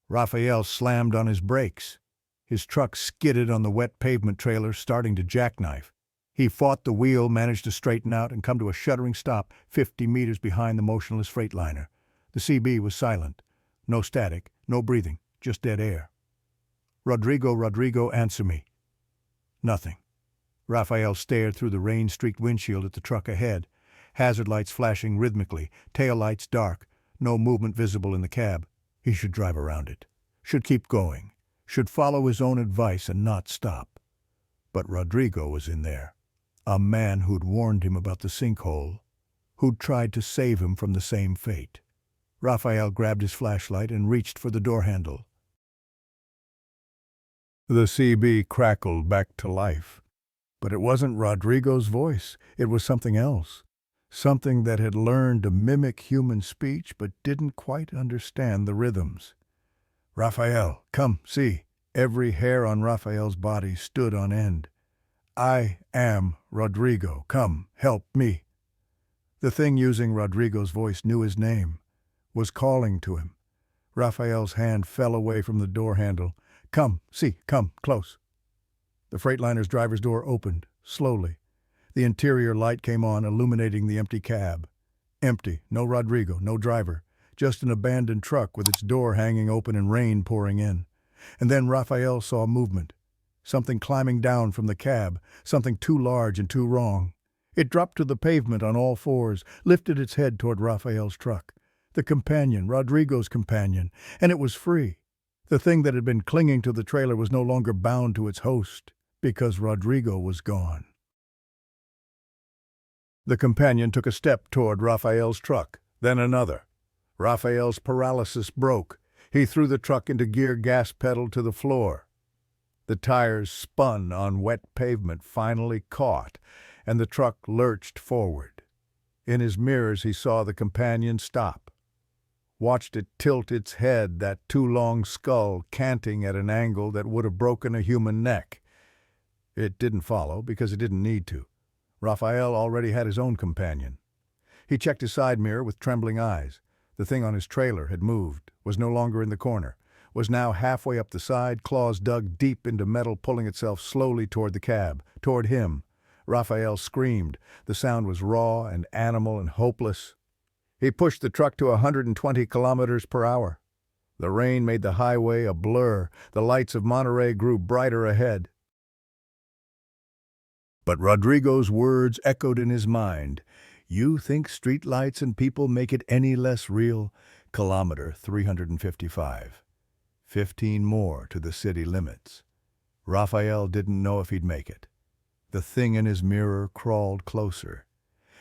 Rafael slammed on his brakes. His truck skidded on the wet pavement trailer, starting to jackknife. He fought the wheel, managed to straighten out and come to a shuddering stop 50 meters behind the motionless Freightliner. The CB was silent. No static, no breathing, just dead air. Rodrigo, answer me." Nothing. Rafael stared through the rain-streaked windshield at the truck ahead. Hazard lights flashing rhythmically, tail lights dark, no movement visible in the cab. He should drive around it. Should keep going. Should follow his own advice and not stop. But Rodrigo was in there. A man who'd warned him about the sinkhole. Who'd tried to save him from the same fate. Rafael grabbed his flashlight and reached for the door handle. The CB crackled back to life. But it wasn't Rodrigo's voice. It was something else. Something that had learned to mimic human speech but didn't quite understand the rhythms. "Rafael, come, see." Every hair on Rafael's body stood on end. "I am Rodrigo. Come, help me." The thing using Rodrigo's voice knew his name, was calling to him. Rafael's hand fell away from the door handle. "Come, see, come, close." The Freightliner's driver's door opened, slowly. The interior light came on, illuminating the empty cab. Empty, no Rodrigo, no driver, just an abandoned truck with its door hanging open and rain pouring in. And then Rafael saw movement. Something climbing down from the cab, something too large and too wrong. It dropped to the pavement on all fours, lifted its head toward Rafael's truck. The companion, Rodrigo's companion, and it was free. The thing that had been clinging to the trailer was no longer bound to its host, because Rodrigo was gone. The companion took a step toward Rafael's truck, then another. Rafael's paralysis broke. He threw the truck into gear, gas pedal to the floor. The tires spun on wet pavement, finally caught, and the truck lurched forward. In his mirrors he saw the companion stop, watched it tilt its head, that too long skull canting at an angle that would have broken a human neck. It didn't follow because it didn't need to. Rafael already had his own companion. He checked his side mirror with trembling eyes. The thing on his trailer had moved, was no longer in the corner, was now halfway up the side, claws dug deep into metal, pulling itself slowly toward the cab, toward him. Rafael screamed. The sound was raw and animal and hopeless. He pushed the truck to 120 kilometers per hour. The rain made the highway a blur. The lights of Monterrey grew brighter ahead. But Rodrigo's words echoed in his mind. You think streetlights and people make it any less real? Kilometer 355. 15 more to the city limits. Rafael didn't know if he'd make it. The thing in his mirror crawled closer.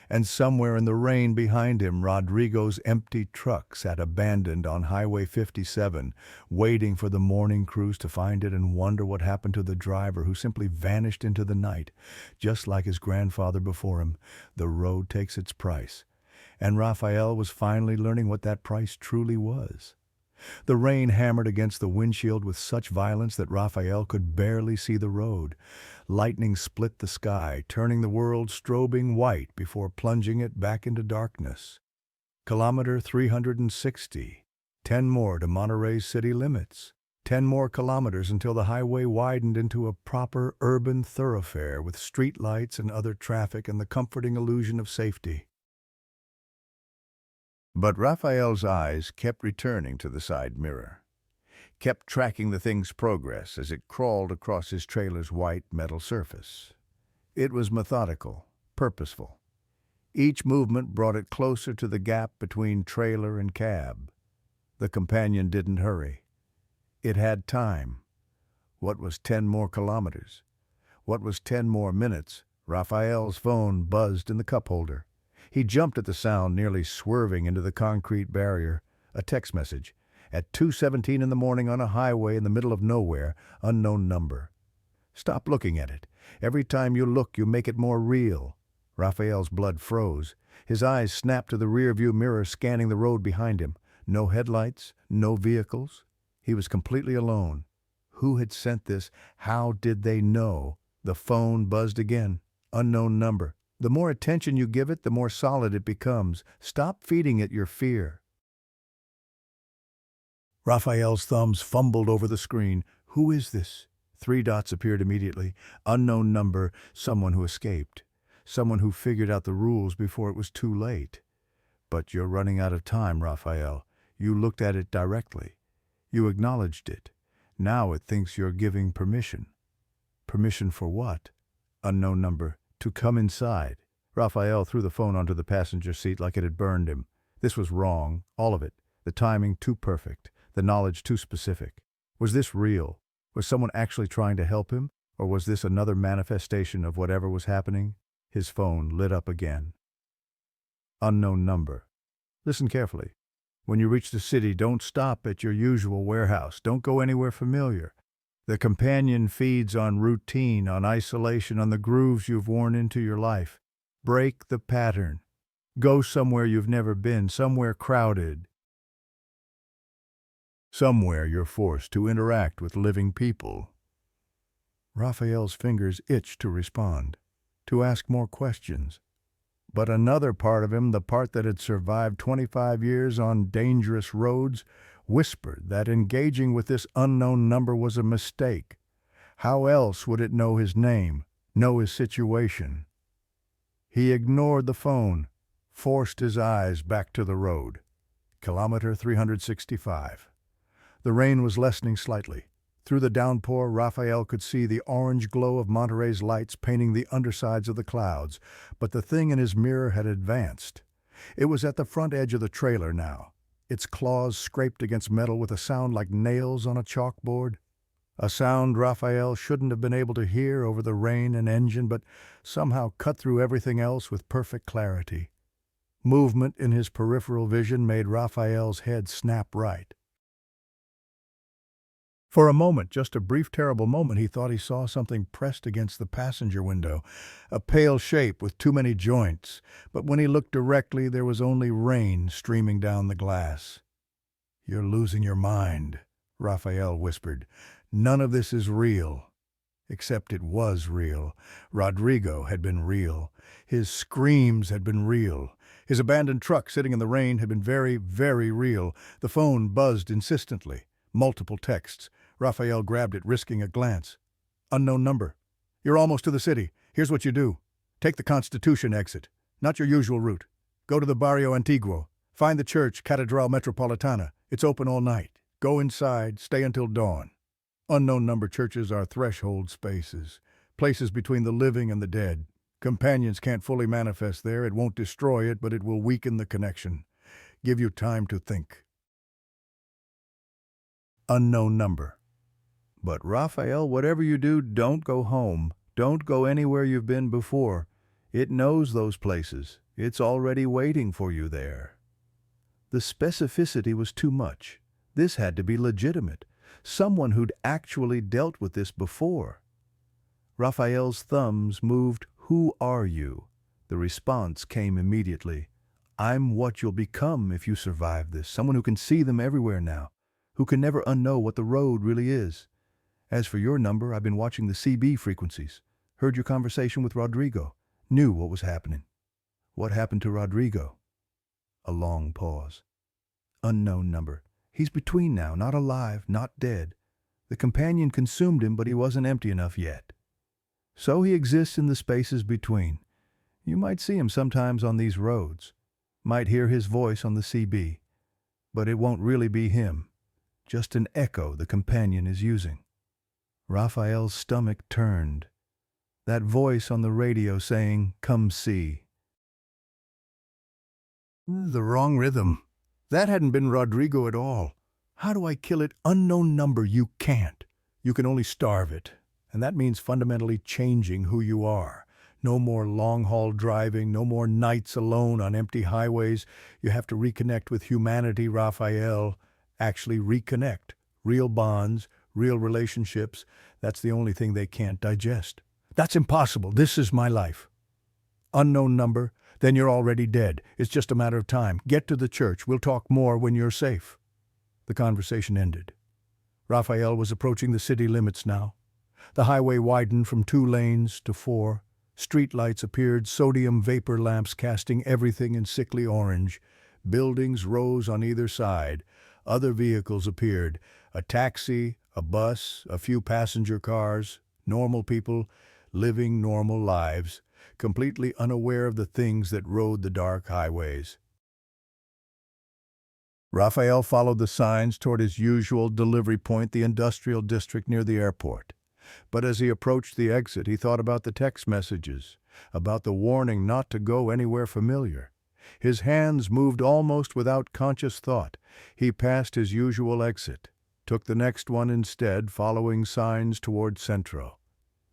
And somewhere in the rain behind him, Rodrigo's empty truck sat abandoned on Highway 57, waiting for the morning crews to find it and wonder what happened to the driver who simply vanished into the night. Just like his grandfather before him, the road takes its price. And Rafael was finally learning what that price truly was. The rain hammered against the windshield with such violence that Rafael could barely see the road. Lightning split the sky, turning the world strobing white before plunging it back into darkness. Kilometer 360. 10 more to Monterrey's city limits. 10 more kilometers until the highway widened into a proper urban thoroughfare with street lights and other traffic and the comforting illusion of safety. But Rafael's eyes kept returning to the side mirror, kept tracking the thing's progress as it crawled across his trailer's white metal surface. It was methodical, purposeful. Each movement brought it closer to the gap between trailer and cab. The companion didn't hurry. It had time. What was 10 more kilometers? What was 10 more minutes? Rafael's phone buzzed in the cup holder. He jumped at the sound, nearly swerving into the concrete barrier. A text message. At 2:17 in the morning on a highway in the middle of nowhere, unknown number. Stop looking at it. Every time you look, you make it more real. Rafael's blood froze. His eyes snapped to the rearview mirror, scanning the road behind him. No headlights, no vehicles. He was completely alone. Who had sent this? How did they know? The phone buzzed again. Unknown number. The more attention you give it, the more solid it becomes. Stop feeding it your fear. Rafael's thumbs fumbled over the screen. Who is this? 3 dots appeared immediately. Unknown number, someone who escaped. Someone who figured out the rules before it was too late. But you're running out of time, Rafael. You looked at it directly. You acknowledged it. Now it thinks you're giving permission. Permission for what? Unknown number. To come inside. Rafael threw the phone onto the passenger seat like it had burned him. This was wrong, all of it. The timing too perfect, the knowledge too specific. Was this real? Was someone actually trying to help him? Or was this another manifestation of whatever was happening? His phone lit up again. Unknown number. Listen carefully. When you reach the city, don't stop at your usual warehouse. Don't go anywhere familiar. The companion feeds on routine, on isolation, on the grooves you've worn into your life. Break the pattern. Go somewhere you've never been, somewhere crowded. Somewhere you're forced to interact with living people. Rafael's fingers itched to respond, to ask more questions. But another part of him, the part that had survived 25 years on dangerous roads, whispered that engaging with this unknown number was a mistake. How else would it know his name, know his situation? He ignored the phone, forced his eyes back to the road. Kilometer 365. The rain was lessening slightly. Through the downpour, Rafael could see the orange glow of Monterrey's lights painting the undersides of the clouds, but the thing in his mirror had advanced. It was at the front edge of the trailer now. Its claws scraped against metal with a sound like nails on a chalkboard. A sound Rafael shouldn't have been able to hear over the rain and engine, but somehow cut through everything else with perfect clarity. Movement in his peripheral vision made Rafael's head snap right. For a moment, just a brief terrible moment, he thought he saw something pressed against the passenger window, a pale shape with too many joints, but when he looked directly there was only rain streaming down the glass. "You're losing your mind," Rafael whispered. "None of this is real." Except it was real. Rodrigo had been real. His screams had been real. His abandoned truck sitting in the rain had been very, very real. The phone buzzed insistently. Multiple texts. Rafael grabbed it, risking a glance. "Unknown number. You're almost to the city. Here's what you do. Take the Constitution exit. Not your usual route. Go to the Barrio Antiguo. Find the church, Cathedral Metropolitana. It's open all night. Go inside. Stay until dawn." Unknown number churches are threshold spaces, places between the living and the dead. Companions can't fully manifest there. It won't destroy it, but it will weaken the connection. Give you time to think. Unknown number. "But Raphael, whatever you do, don't go home. Don't go anywhere you've been before. It knows those places. It's already waiting for you there." The specificity was too much. This had to be legitimate. Someone who'd actually dealt with this before. Raphael's thumbs moved. "Who are you?" The response came immediately. "I'm what you'll become if you survive this. Someone who can see them everywhere now. Who can never unknow what the road really is. As for your number, I've been watching the CB frequencies. Heard your conversation with Rodrigo. Knew what was happening." "What happened to Rodrigo?" A long pause. "Unknown number. He's between now, not alive, not dead. The companion consumed him, but he wasn't empty enough yet. So he exists in the spaces between. You might see him sometimes on these roads. Might hear his voice on the CB. But it won't really be him. Just an echo the companion is using." Raphael's stomach turned. That voice on the radio saying, "Come see." The wrong rhythm. That hadn't been Rodrigo at all. How do I kill it? Unknown number, you can't. You can only starve it. And that means fundamentally changing who you are. No more long-haul driving, no more nights alone on empty highways. You have to reconnect with humanity, Raphael. Actually reconnect. Real bonds, real relationships. That's the only thing they can't digest. "That's impossible. This is my life." Unknown number. "Then you're already dead. It's just a matter of time. Get to the church. We'll talk more when you're safe." The conversation ended. Raphael was approaching the city limits now. The highway widened from 2 lanes to 4. Street lights appeared, sodium vapor lamps casting everything in sickly orange. Buildings rose on either side. Other vehicles appeared. A taxi, a bus, a few passenger cars. Normal people living normal lives, completely unaware of the things that rode the dark highways. Raphael followed the signs toward his usual delivery point, the industrial district near the airport. But as he approached the exit, he thought about the text messages, about the warning not to go anywhere familiar. His hands moved almost without conscious thought. He passed his usual exit, took the next one instead, following signs toward Centro.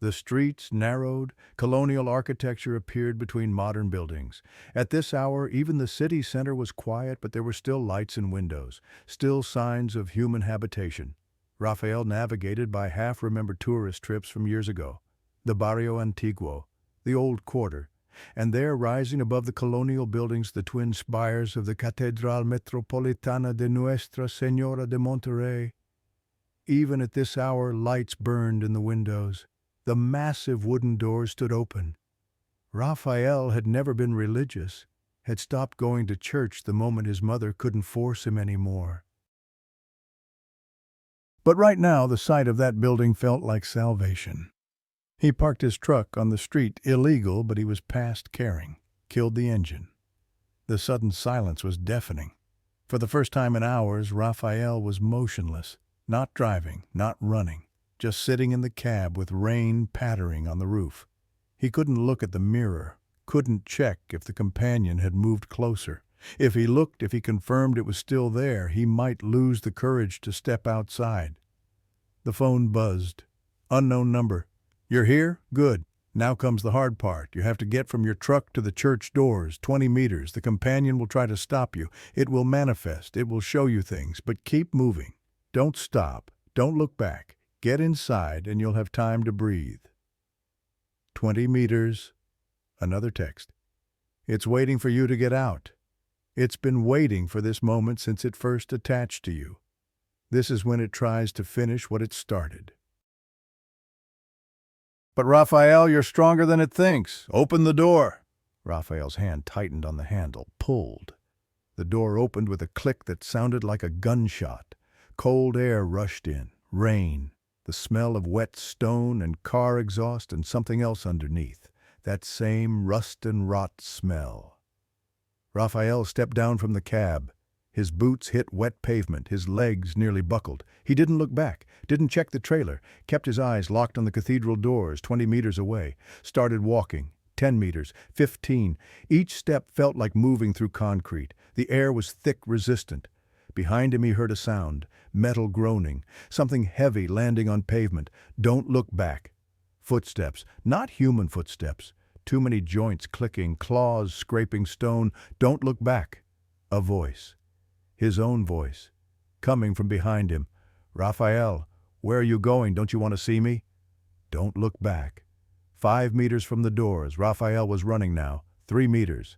The streets narrowed, colonial architecture appeared between modern buildings. At this hour, even the city center was quiet, but there were still lights and windows, still signs of human habitation. Raphael navigated by half-remembered tourist trips from years ago. The Barrio Antiguo, the old quarter, and there, rising above the colonial buildings, the twin spires of the Cathedral Metropolitana de Nuestra Señora de Monterrey. Even at this hour, lights burned in the windows. The massive wooden doors stood open. Raphael had never been religious, had stopped going to church the moment his mother couldn't force him anymore. But right now, the sight of that building felt like salvation. He parked his truck on the street, illegal, but he was past caring. Killed the engine. The sudden silence was deafening. For the first time in hours, Raphael was motionless, not driving, not running. Just sitting in the cab with rain pattering on the roof. He couldn't look at the mirror, couldn't check if the companion had moved closer. If he looked, if he confirmed it was still there, he might lose the courage to step outside. The phone buzzed. "Unknown number. You're here? Good. Now comes the hard part. You have to get from your truck to the church doors, 20 meters. The companion will try to stop you. It will manifest. It will show you things, but keep moving. Don't stop. Don't look back. Get inside and you'll have time to breathe. 20 meters. Another text. It's waiting for you to get out. It's been waiting for this moment since it first attached to you. This is when it tries to finish what it started. But Raphael, you're stronger than it thinks. Open the door. Raphael's hand tightened on the handle, pulled. The door opened with a click that sounded like a gunshot. Cold air rushed in, rain, the smell of wet stone and car exhaust and something else underneath, that same rust and rot smell. Raphael stepped down from the cab. His boots hit wet pavement, his legs nearly buckled. He didn't look back, didn't check the trailer, kept his eyes locked on the cathedral doors 20 meters away, started walking. 10 meters, 15. Each step felt like moving through concrete. The air was thick, resistant. Behind him he heard a sound, metal groaning, something heavy landing on pavement. Don't look back. Footsteps, not human footsteps. Too many joints clicking, claws scraping stone. Don't look back. A voice. His own voice, coming from behind him. Raphael, where are you going? Don't you want to see me? Don't look back. 5 meters from the doors. Raphael was running now. 3 meters.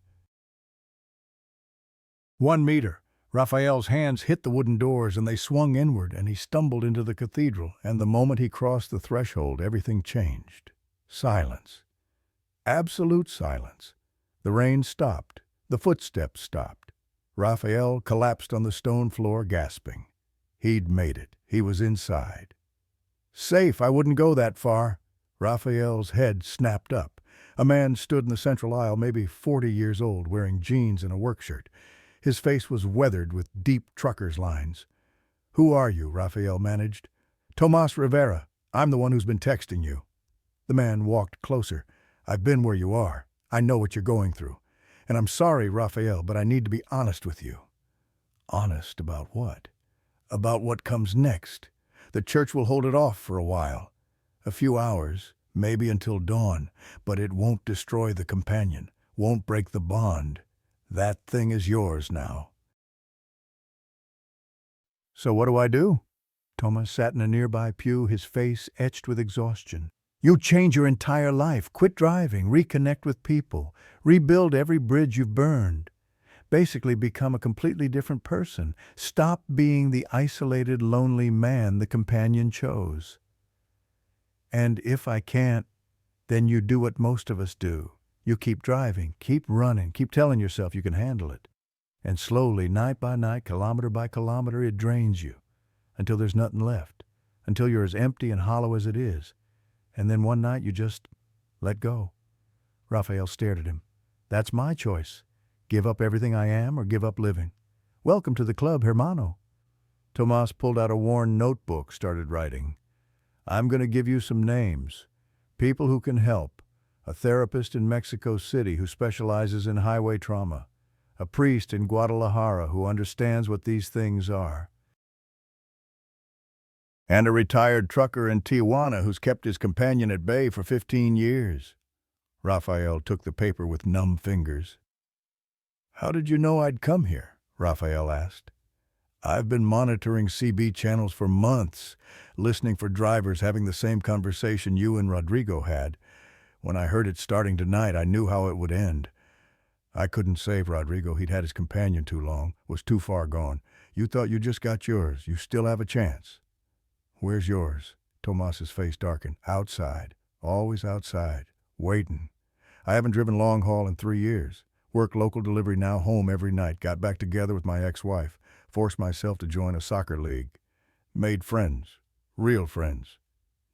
1 meter. Raphael's hands hit the wooden doors and they swung inward and he stumbled into the cathedral, and the moment he crossed the threshold, everything changed. Silence. Absolute silence. The rain stopped. The footsteps stopped. Raphael collapsed on the stone floor, gasping. He'd made it. He was inside. Safe, I wouldn't go that far. Raphael's head snapped up. A man stood in the central aisle, maybe 40 years old, wearing jeans and a work shirt. His face was weathered with deep trucker's lines. Who are you? Raphael managed. Tomas Rivera. I'm the one who's been texting you. The man walked closer. I've been where you are. I know what you're going through. And I'm sorry, Raphael, but I need to be honest with you. Honest about what? About what comes next. The church will hold it off for a while. A few hours, maybe until dawn, but it won't destroy the companion, won't break the bond. That thing is yours now. So what do I do? Thomas sat in a nearby pew, his face etched with exhaustion. You change your entire life, quit driving, reconnect with people, rebuild every bridge you've burned. Basically become a completely different person. Stop being the isolated, lonely man the companion chose. And if I can't, then you do what most of us do. You keep driving, keep running, keep telling yourself you can handle it. And slowly, night by night, kilometer by kilometer, it drains you. Until there's nothing left. Until you're as empty and hollow as it is. And then one night you just let go. Raphael stared at him. That's my choice. Give up everything I am or give up living. Welcome to the club, hermano. Tomas pulled out a worn notebook, started writing. I'm going to give you some names. People who can help. A therapist in Mexico City who specializes in highway trauma. A priest in Guadalajara who understands what these things are. And a retired trucker in Tijuana who's kept his companion at bay for 15 years. Raphael took the paper with numb fingers. How did you know I'd come here? Raphael asked. I've been monitoring CB channels for months, listening for drivers having the same conversation you and Rodrigo had. When I heard it starting tonight, I knew how it would end. I couldn't save Rodrigo. He'd had his companion too long, was too far gone. You thought you just got yours. You still have a chance. Where's yours? Tomas's face darkened. Outside. Always outside. Waiting. I haven't driven long haul in 3 years. Work local delivery now, home every night. Got back together with my ex-wife. Forced myself to join a soccer league. Made friends. Real friends.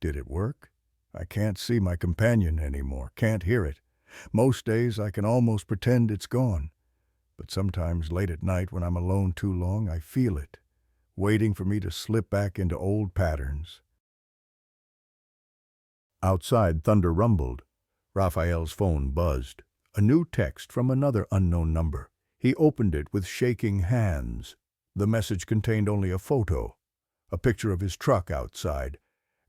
Did it work? I can't see my companion anymore. Can't hear it. Most days I can almost pretend it's gone. But sometimes late at night when I'm alone too long, I feel it. Waiting for me to slip back into old patterns. Outside, thunder rumbled. Raphael's phone buzzed. A new text from another unknown number. He opened it with shaking hands. The message contained only a photo, a picture of his truck outside,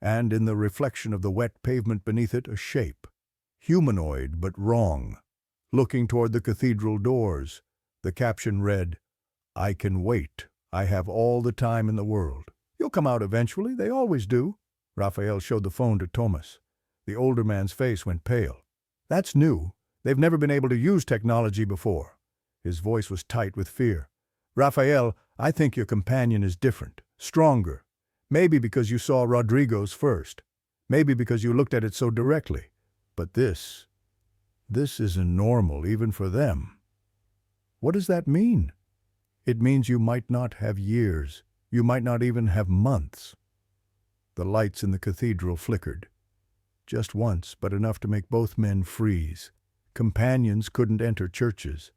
and in the reflection of the wet pavement beneath it, a shape. Humanoid, but wrong. Looking toward the cathedral doors. The caption read, I can wait. I have all the time in the world. You'll come out eventually, they always do. Rafael showed the phone to Thomas. The older man's face went pale. That's new. They've never been able to use technology before. His voice was tight with fear. Rafael, I think your companion is different, stronger. Maybe because you saw Rodrigo's first. Maybe because you looked at it so directly. But this isn't normal even for them. What does that mean? It means you might not have years. You might not even have months. The lights in the cathedral flickered. Just once, but enough to make both men freeze. Companions couldn't enter churches.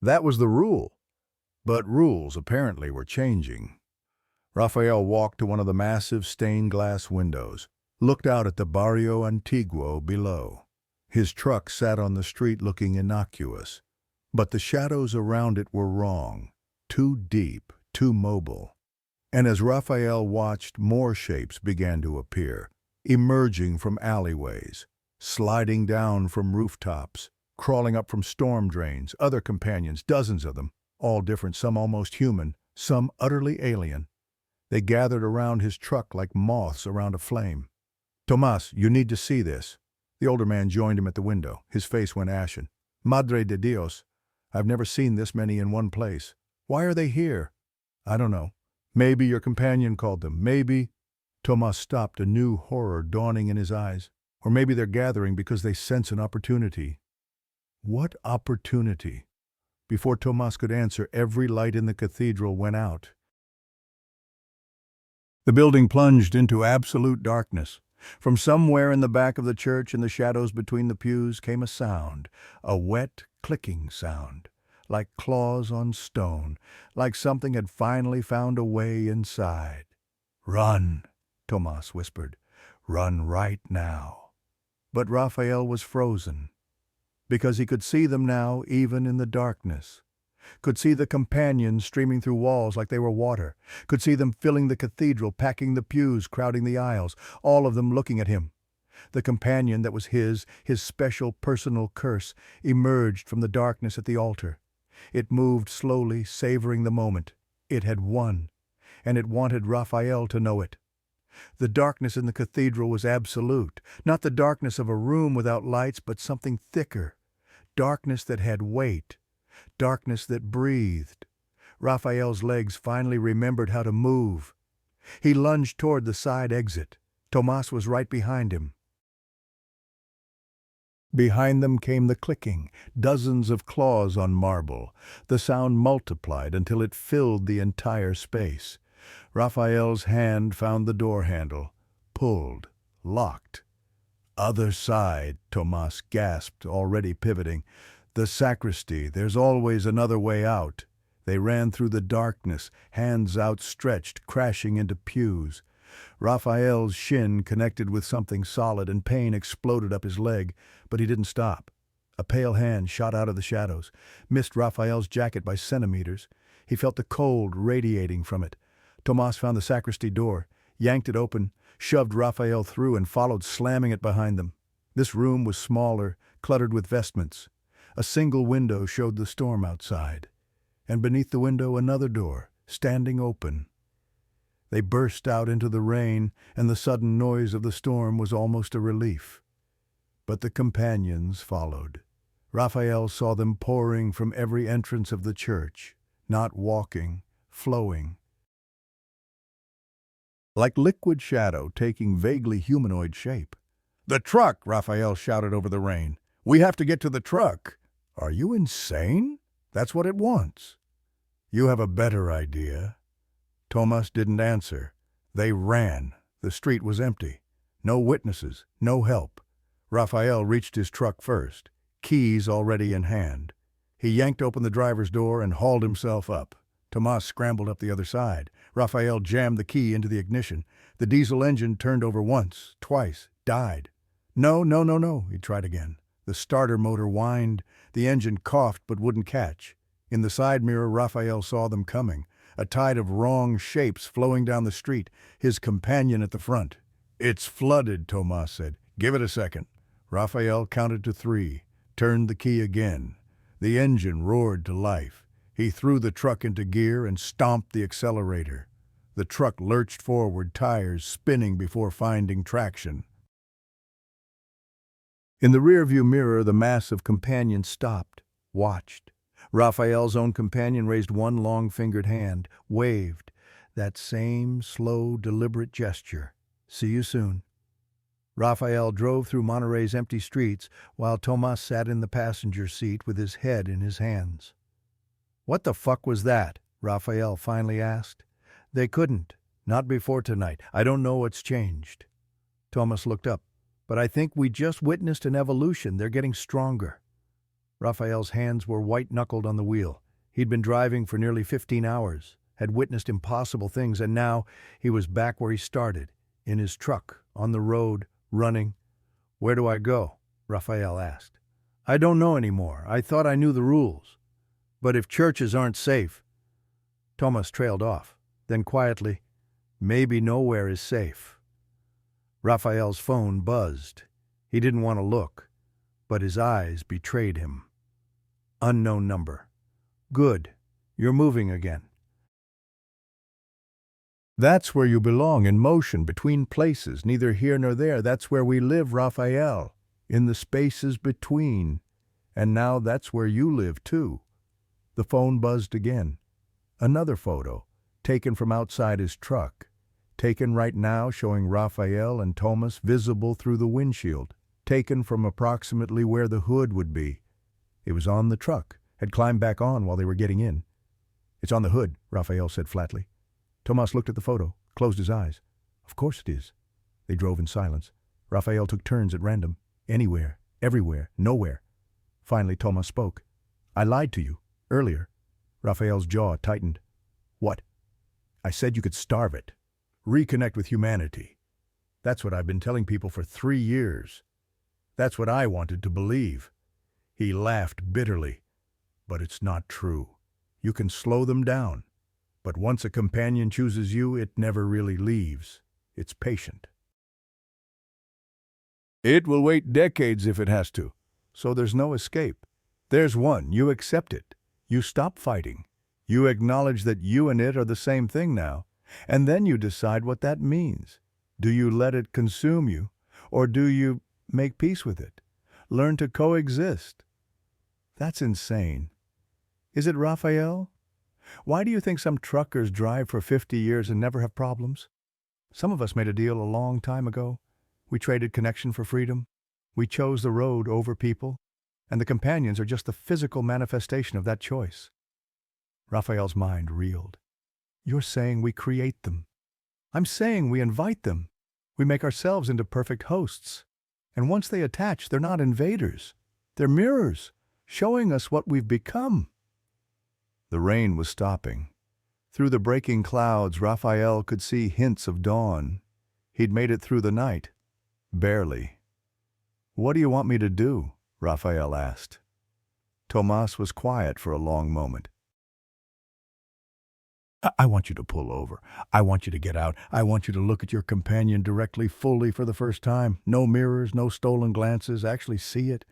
That was the rule. But rules apparently were changing. Rafael walked to one of the massive stained glass windows, looked out at the Barrio Antiguo below. His truck sat on the street looking innocuous, but the shadows around it were wrong, too deep, too mobile. And as Rafael watched, more shapes began to appear, emerging from alleyways, sliding down from rooftops, crawling up from storm drains, other companions, dozens of them, all different, some almost human, some utterly alien. They gathered around his truck like moths around a flame. Tomas, you need to see this. The older man joined him at the window. His face went ashen. Madre de Dios, I've never seen this many in one place. Why are they here? I don't know. Maybe your companion called them. Maybe. Tomas stopped, a new horror dawning in his eyes. Or maybe they're gathering because they sense an opportunity. What opportunity? Before Tomas could answer, every light in the cathedral went out. The building plunged into absolute darkness. From somewhere in the back of the church, in the shadows between the pews, came a sound, a wet, clicking sound, like claws on stone, like something had finally found a way inside. Run, Tomas whispered. Run right now. But Rafael was frozen, because he could see them now even in the darkness. Could see the companions streaming through walls like they were water. Could see them filling the cathedral, packing the pews, crowding the aisles, all of them looking at him. The companion that was his special personal curse, emerged from the darkness at the altar. It moved slowly, savoring the moment. It had won, and it wanted Rafael to know it. The darkness in the cathedral was absolute, not the darkness of a room without lights, but something thicker. Darkness that had weight. Darkness that breathed. Rafael's legs finally remembered how to move. He lunged toward the side exit. Tomas was right behind him. Behind them came the clicking, dozens of claws on marble. The sound multiplied until it filled the entire space. Rafael's hand found the door handle, pulled, locked. Other side, Tomas gasped, already pivoting. The sacristy, there's always another way out. They ran through the darkness, hands outstretched, crashing into pews. Rafael's shin connected with something solid and pain exploded up his leg, but he didn't stop. A pale hand shot out of the shadows, missed Rafael's jacket by centimeters. He felt the cold radiating from it. Tomas found the sacristy door, yanked it open, shoved Rafael through and followed, slamming it behind them. This room was smaller, cluttered with vestments. A single window showed the storm outside, and beneath the window another door, standing open. They burst out into the rain, and the sudden noise of the storm was almost a relief. But the companions followed. Rafael saw them pouring from every entrance of the church, not walking, flowing. Like liquid shadow taking vaguely humanoid shape. "The truck!" Rafael shouted over the rain. "We have to get to the truck." "Are you insane? That's what it wants." "You have a better idea." Tomas didn't answer. They ran. The street was empty. No witnesses, no help. Rafael reached his truck first, keys already in hand. He yanked open the driver's door and hauled himself up. Tomas scrambled up the other side. Rafael jammed the key into the ignition. The diesel engine turned over once, twice, died. No, he tried again. The starter motor whined. The engine coughed but wouldn't catch. In the side mirror, Rafael saw them coming. A tide of wrong shapes flowing down the street, his companion at the front. "It's flooded," Tomas said. "Give it a second." Rafael counted to 3, turned the key again. The engine roared to life. He threw the truck into gear and stomped the accelerator. The truck lurched forward, tires spinning before finding traction. In the rearview mirror, the massive companion stopped, watched. Raphael's own companion raised one long-fingered hand, waved. That same slow, deliberate gesture. "See you soon." Raphael drove through Monterrey's empty streets while Tomas sat in the passenger seat with his head in his hands. "What the fuck was that?" Raphael finally asked. "They couldn't. Not before tonight. I don't know what's changed." Tomas looked up. "But I think we just witnessed an evolution. They're getting stronger." Raphael's hands were white-knuckled on the wheel. He'd been driving for nearly 15 hours, had witnessed impossible things, and now he was back where he started, in his truck, on the road, running. "Where do I go?" Raphael asked. "I don't know anymore. I thought I knew the rules. But if churches aren't safe—" Tomas trailed off. Then quietly, "Maybe nowhere is safe." Raphael's phone buzzed. He didn't want to look, but his eyes betrayed him. Unknown number. "Good. You're moving again." "That's where you belong, in motion, between places, neither here nor there. That's where we live, Raphael, in the spaces between. And now that's where you live, too." The phone buzzed again. Another photo, taken from outside his truck. Taken right now, showing Raphael and Tomas visible through the windshield. Taken from approximately where the hood would be. It was on the truck, had climbed back on while they were getting in. "It's on the hood," Raphael said flatly. Tomas looked at the photo, closed his eyes. "Of course it is." They drove in silence. Raphael took turns at random. "Anywhere, everywhere, nowhere." Finally, Tomas spoke. "I lied to you, earlier." Raphael's jaw tightened. "What?" "I said you could starve it. Reconnect with humanity. That's what I've been telling people for 3 years. That's what I wanted to believe." He laughed bitterly. "But it's not true. You can slow them down. But once a companion chooses you, it never really leaves. It's patient. It will wait decades if it has to. So there's no escape. There's one. You accept it. You stop fighting. You acknowledge that you and it are the same thing now. And then you decide what that means. Do you let it consume you? Or do you make peace with it? Learn to coexist? That's insane. Is it, Raphael? Why do you think some truckers drive for 50 years and never have problems? Some of us made a deal a long time ago. We traded connection for freedom. We chose the road over people. And the companions are just the physical manifestation of that choice. Raphael's mind reeled. You're saying we create them. I'm saying we invite them. We make ourselves into perfect hosts. And once they attach, they're not invaders. They're mirrors, showing us what we've become. The rain was stopping. Through the breaking clouds, Raphael could see hints of dawn. He'd made it through the night. Barely. "What do you want me to do?" Raphael asked. Tomas was quiet for a long moment. I want you to pull over. I want you to get out. I want you to look at your companion directly, fully for the first time. No mirrors, no stolen glances. Actually see it.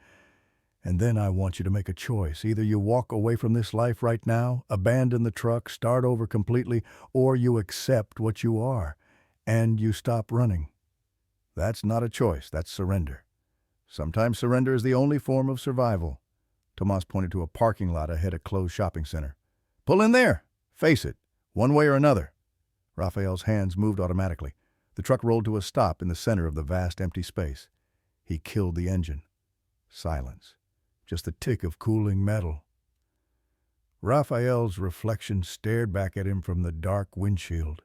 And then I want you to make a choice. Either you walk away from this life right now, abandon the truck, start over completely, or you accept what you are, and you stop running. That's not a choice. That's surrender. Sometimes surrender is the only form of survival. Tomas pointed to a parking lot ahead of a closed shopping center. Pull in there. Face it. One way or another. Raphael's hands moved automatically. The truck rolled to a stop in the center of the vast empty space. He killed the engine. Silence. Just the tick of cooling metal. Raphael's reflection stared back at him from the dark windshield.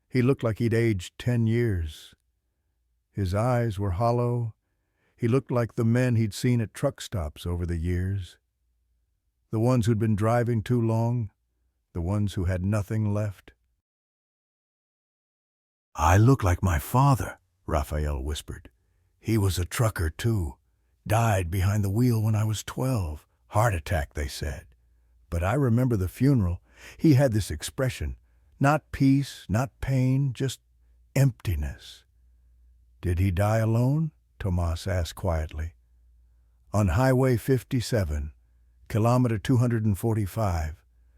He looked like he'd aged 10 years. His eyes were hollow. He looked like the men he'd seen at truck stops over the years. The ones who'd been driving too long. The ones who had nothing left. I look like my father, Raphael whispered. He was a trucker too. Died behind the wheel when I was 12. Heart attack, they said. But I remember the funeral. He had this expression. Not peace, not pain, just emptiness. Did he die alone? Tomas asked quietly. On Highway 57. Kilometer 245.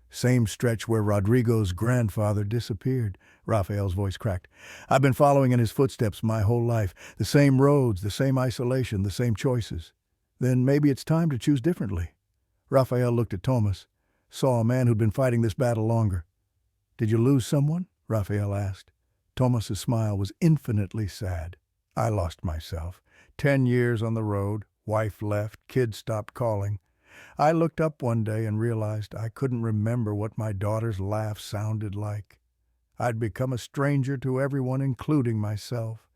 Same stretch where Rodrigo's grandfather disappeared. Rafael's voice cracked. I've been following in his footsteps my whole life. The same roads, the same isolation, the same choices. Then maybe it's time to choose differently. Rafael looked at Thomas, saw a man who'd been fighting this battle longer. Did you lose someone? Rafael asked. Thomas's smile was infinitely sad. I lost myself. 10 years on the road, wife left, kids stopped calling. I looked up one day and realized I couldn't remember what my daughter's laugh sounded like. I'd become a stranger to everyone, including myself.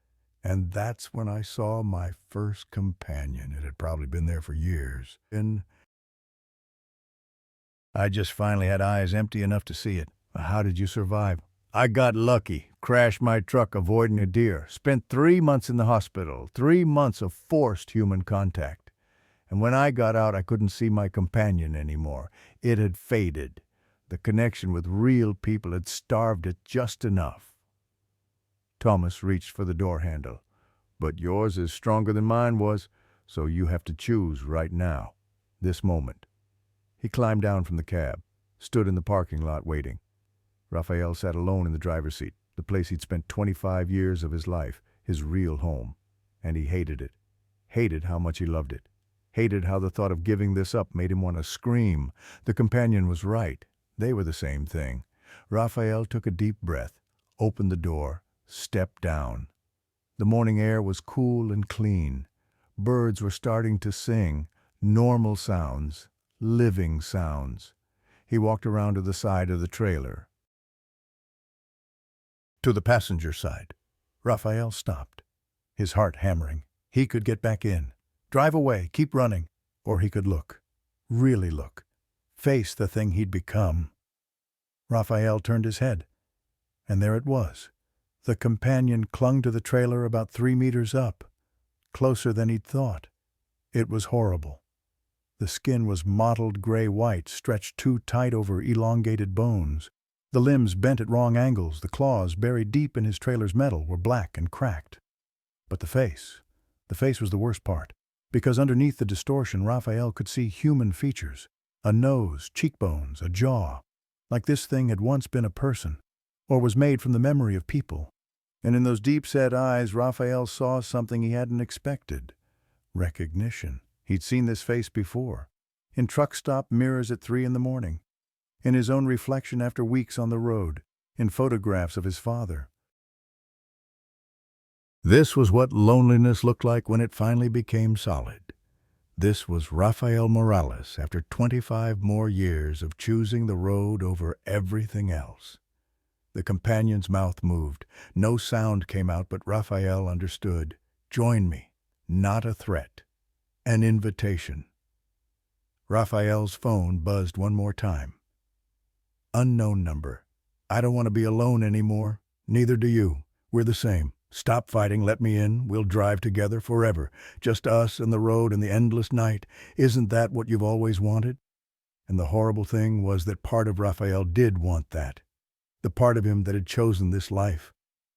And that's when I saw my first companion. It had probably been there for years. I just finally had eyes empty enough to see it. How did you survive? I got lucky. Crashed my truck avoiding a deer. Spent 3 months in the hospital. 3 months of forced human contact. And when I got out, I couldn't see my companion anymore. It had faded. The connection with real people had starved it just enough. Thomas reached for the door handle. But yours is stronger than mine was, so you have to choose right now, this moment. He climbed down from the cab, stood in the parking lot waiting. Rafael sat alone in the driver's seat, the place he'd spent 25 years of his life, his real home. And he hated it. Hated how much he loved it. Hated how the thought of giving this up made him want to scream. The companion was right. They were the same thing. Rafael took a deep breath, opened the door, stepped down. The morning air was cool and clean. Birds were starting to sing, normal sounds, living sounds. He walked around to the side of the trailer. To the passenger side. Rafael stopped, his heart hammering. He could get back in, drive away, keep running, or he could look, really look, face the thing he'd become. Rafael turned his head, and there it was. The companion clung to the trailer about 3 meters up, closer than he'd thought. It was horrible. The skin was mottled gray-white, stretched too tight over elongated bones. The limbs bent at wrong angles, the claws buried deep in his trailer's metal were black and cracked. But the face was the worst part, because underneath the distortion Rafael could see human features, a nose, cheekbones, a jaw, like this thing had once been a person, or was made from the memory of people. And in those deep-set eyes Rafael saw something he hadn't expected. Recognition. He'd seen this face before, in truck stop mirrors at 3 in the morning. In his own reflection after weeks on the road, in photographs of his father. This was what loneliness looked like when it finally became solid. This was Rafael Morales after 25 more years of choosing the road over everything else. The companion's mouth moved. No sound came out, but Rafael understood. Join me. Not a threat. An invitation. Rafael's phone buzzed one more time. Unknown number. I don't want to be alone anymore. Neither do you. We're the same. Stop fighting, let me in. We'll drive together forever. Just us and the road and the endless night. Isn't that what you've always wanted? And the horrible thing was that part of Rafael did want that. The part of him that had chosen this life.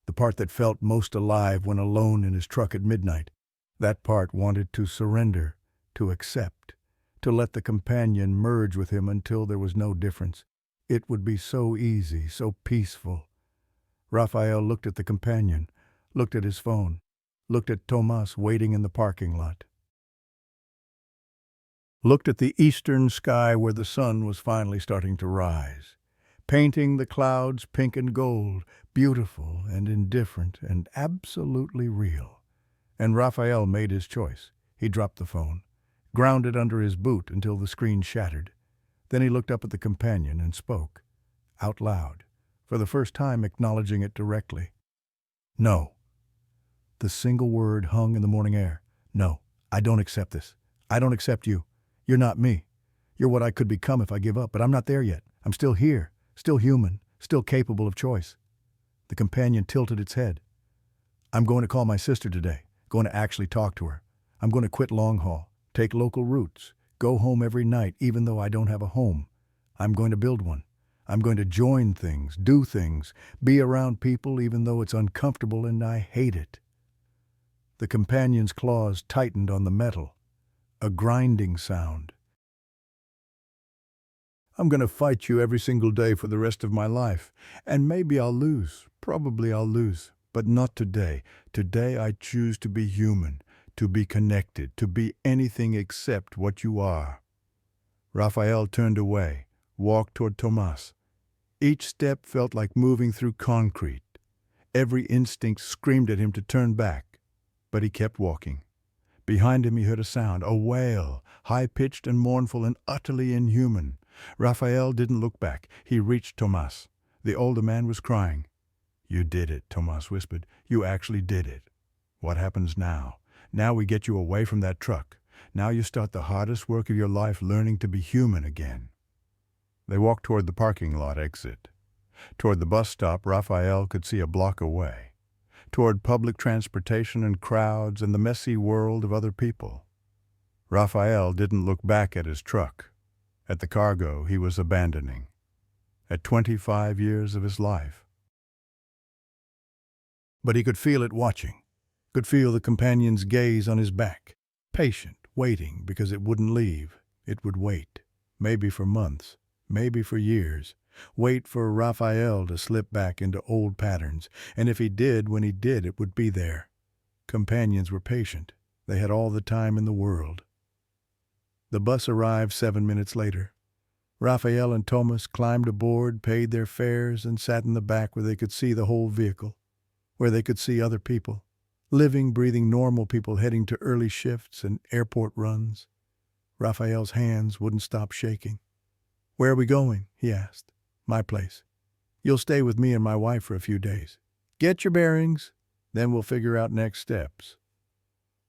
The part that felt most alive when alone in his truck at midnight. That part wanted to surrender, to accept, to let the companion merge with him until there was no difference. It would be so easy, so peaceful. Rafael looked at the companion, looked at his phone, looked at Tomas waiting in the parking lot. Looked at the eastern sky where the sun was finally starting to rise, painting the clouds pink and gold, beautiful and indifferent and absolutely real. And Rafael made his choice. He dropped the phone, ground it under his boot until the screen shattered. Then he looked up at the companion and spoke, out loud, for the first time acknowledging it directly. No. The single word hung in the morning air. No, I don't accept this. I don't accept you. You're not me. You're what I could become if I give up, but I'm not there yet. I'm still here, still human, still capable of choice. The companion tilted its head. I'm going to call my sister today, going to actually talk to her. I'm going to quit long haul, take local routes, go home every night even though I don't have a home. I'm going to build one. I'm going to join things, do things, be around people even though it's uncomfortable and I hate it. The companion's claws tightened on the metal, a grinding sound. I'm going to fight you every single day for the rest of my life. And maybe I'll lose. Probably I'll lose. But not today. Today I choose to be human, to be connected, to be anything except what you are. Rafael turned away, walked toward Tomas. Each step felt like moving through concrete. Every instinct screamed at him to turn back. But he kept walking. Behind him he heard a sound, a wail, high-pitched and mournful and utterly inhuman. Rafael didn't look back. He reached Tomas. The older man was crying. "You did it," Tomas whispered. "You actually did it. What happens now? Now we get you away from that truck. Now you start the hardest work of your life, learning to be human again." They walked toward the parking lot exit. Toward the bus stop Rafael could see a block away. Toward public transportation and crowds and the messy world of other people. Rafael didn't look back at his truck, at the cargo he was abandoning, at 25 years of his life. But he could feel it watching, could feel the companion's gaze on his back, patient, waiting because it wouldn't leave. It would wait, maybe for months, maybe for years. Wait for Rafael to slip back into old patterns, and if he did, when he did, it would be there. Companions were patient. They had all the time in the world. The bus arrived 7 minutes later. Rafael and Thomas climbed aboard, paid their fares, and sat in the back where they could see the whole vehicle, where they could see other people, living, breathing, normal people heading to early shifts and airport runs. Rafael's hands wouldn't stop shaking. "Where are we going?" he asked. "My place. You'll stay with me and my wife for a few days. Get your bearings, then we'll figure out next steps."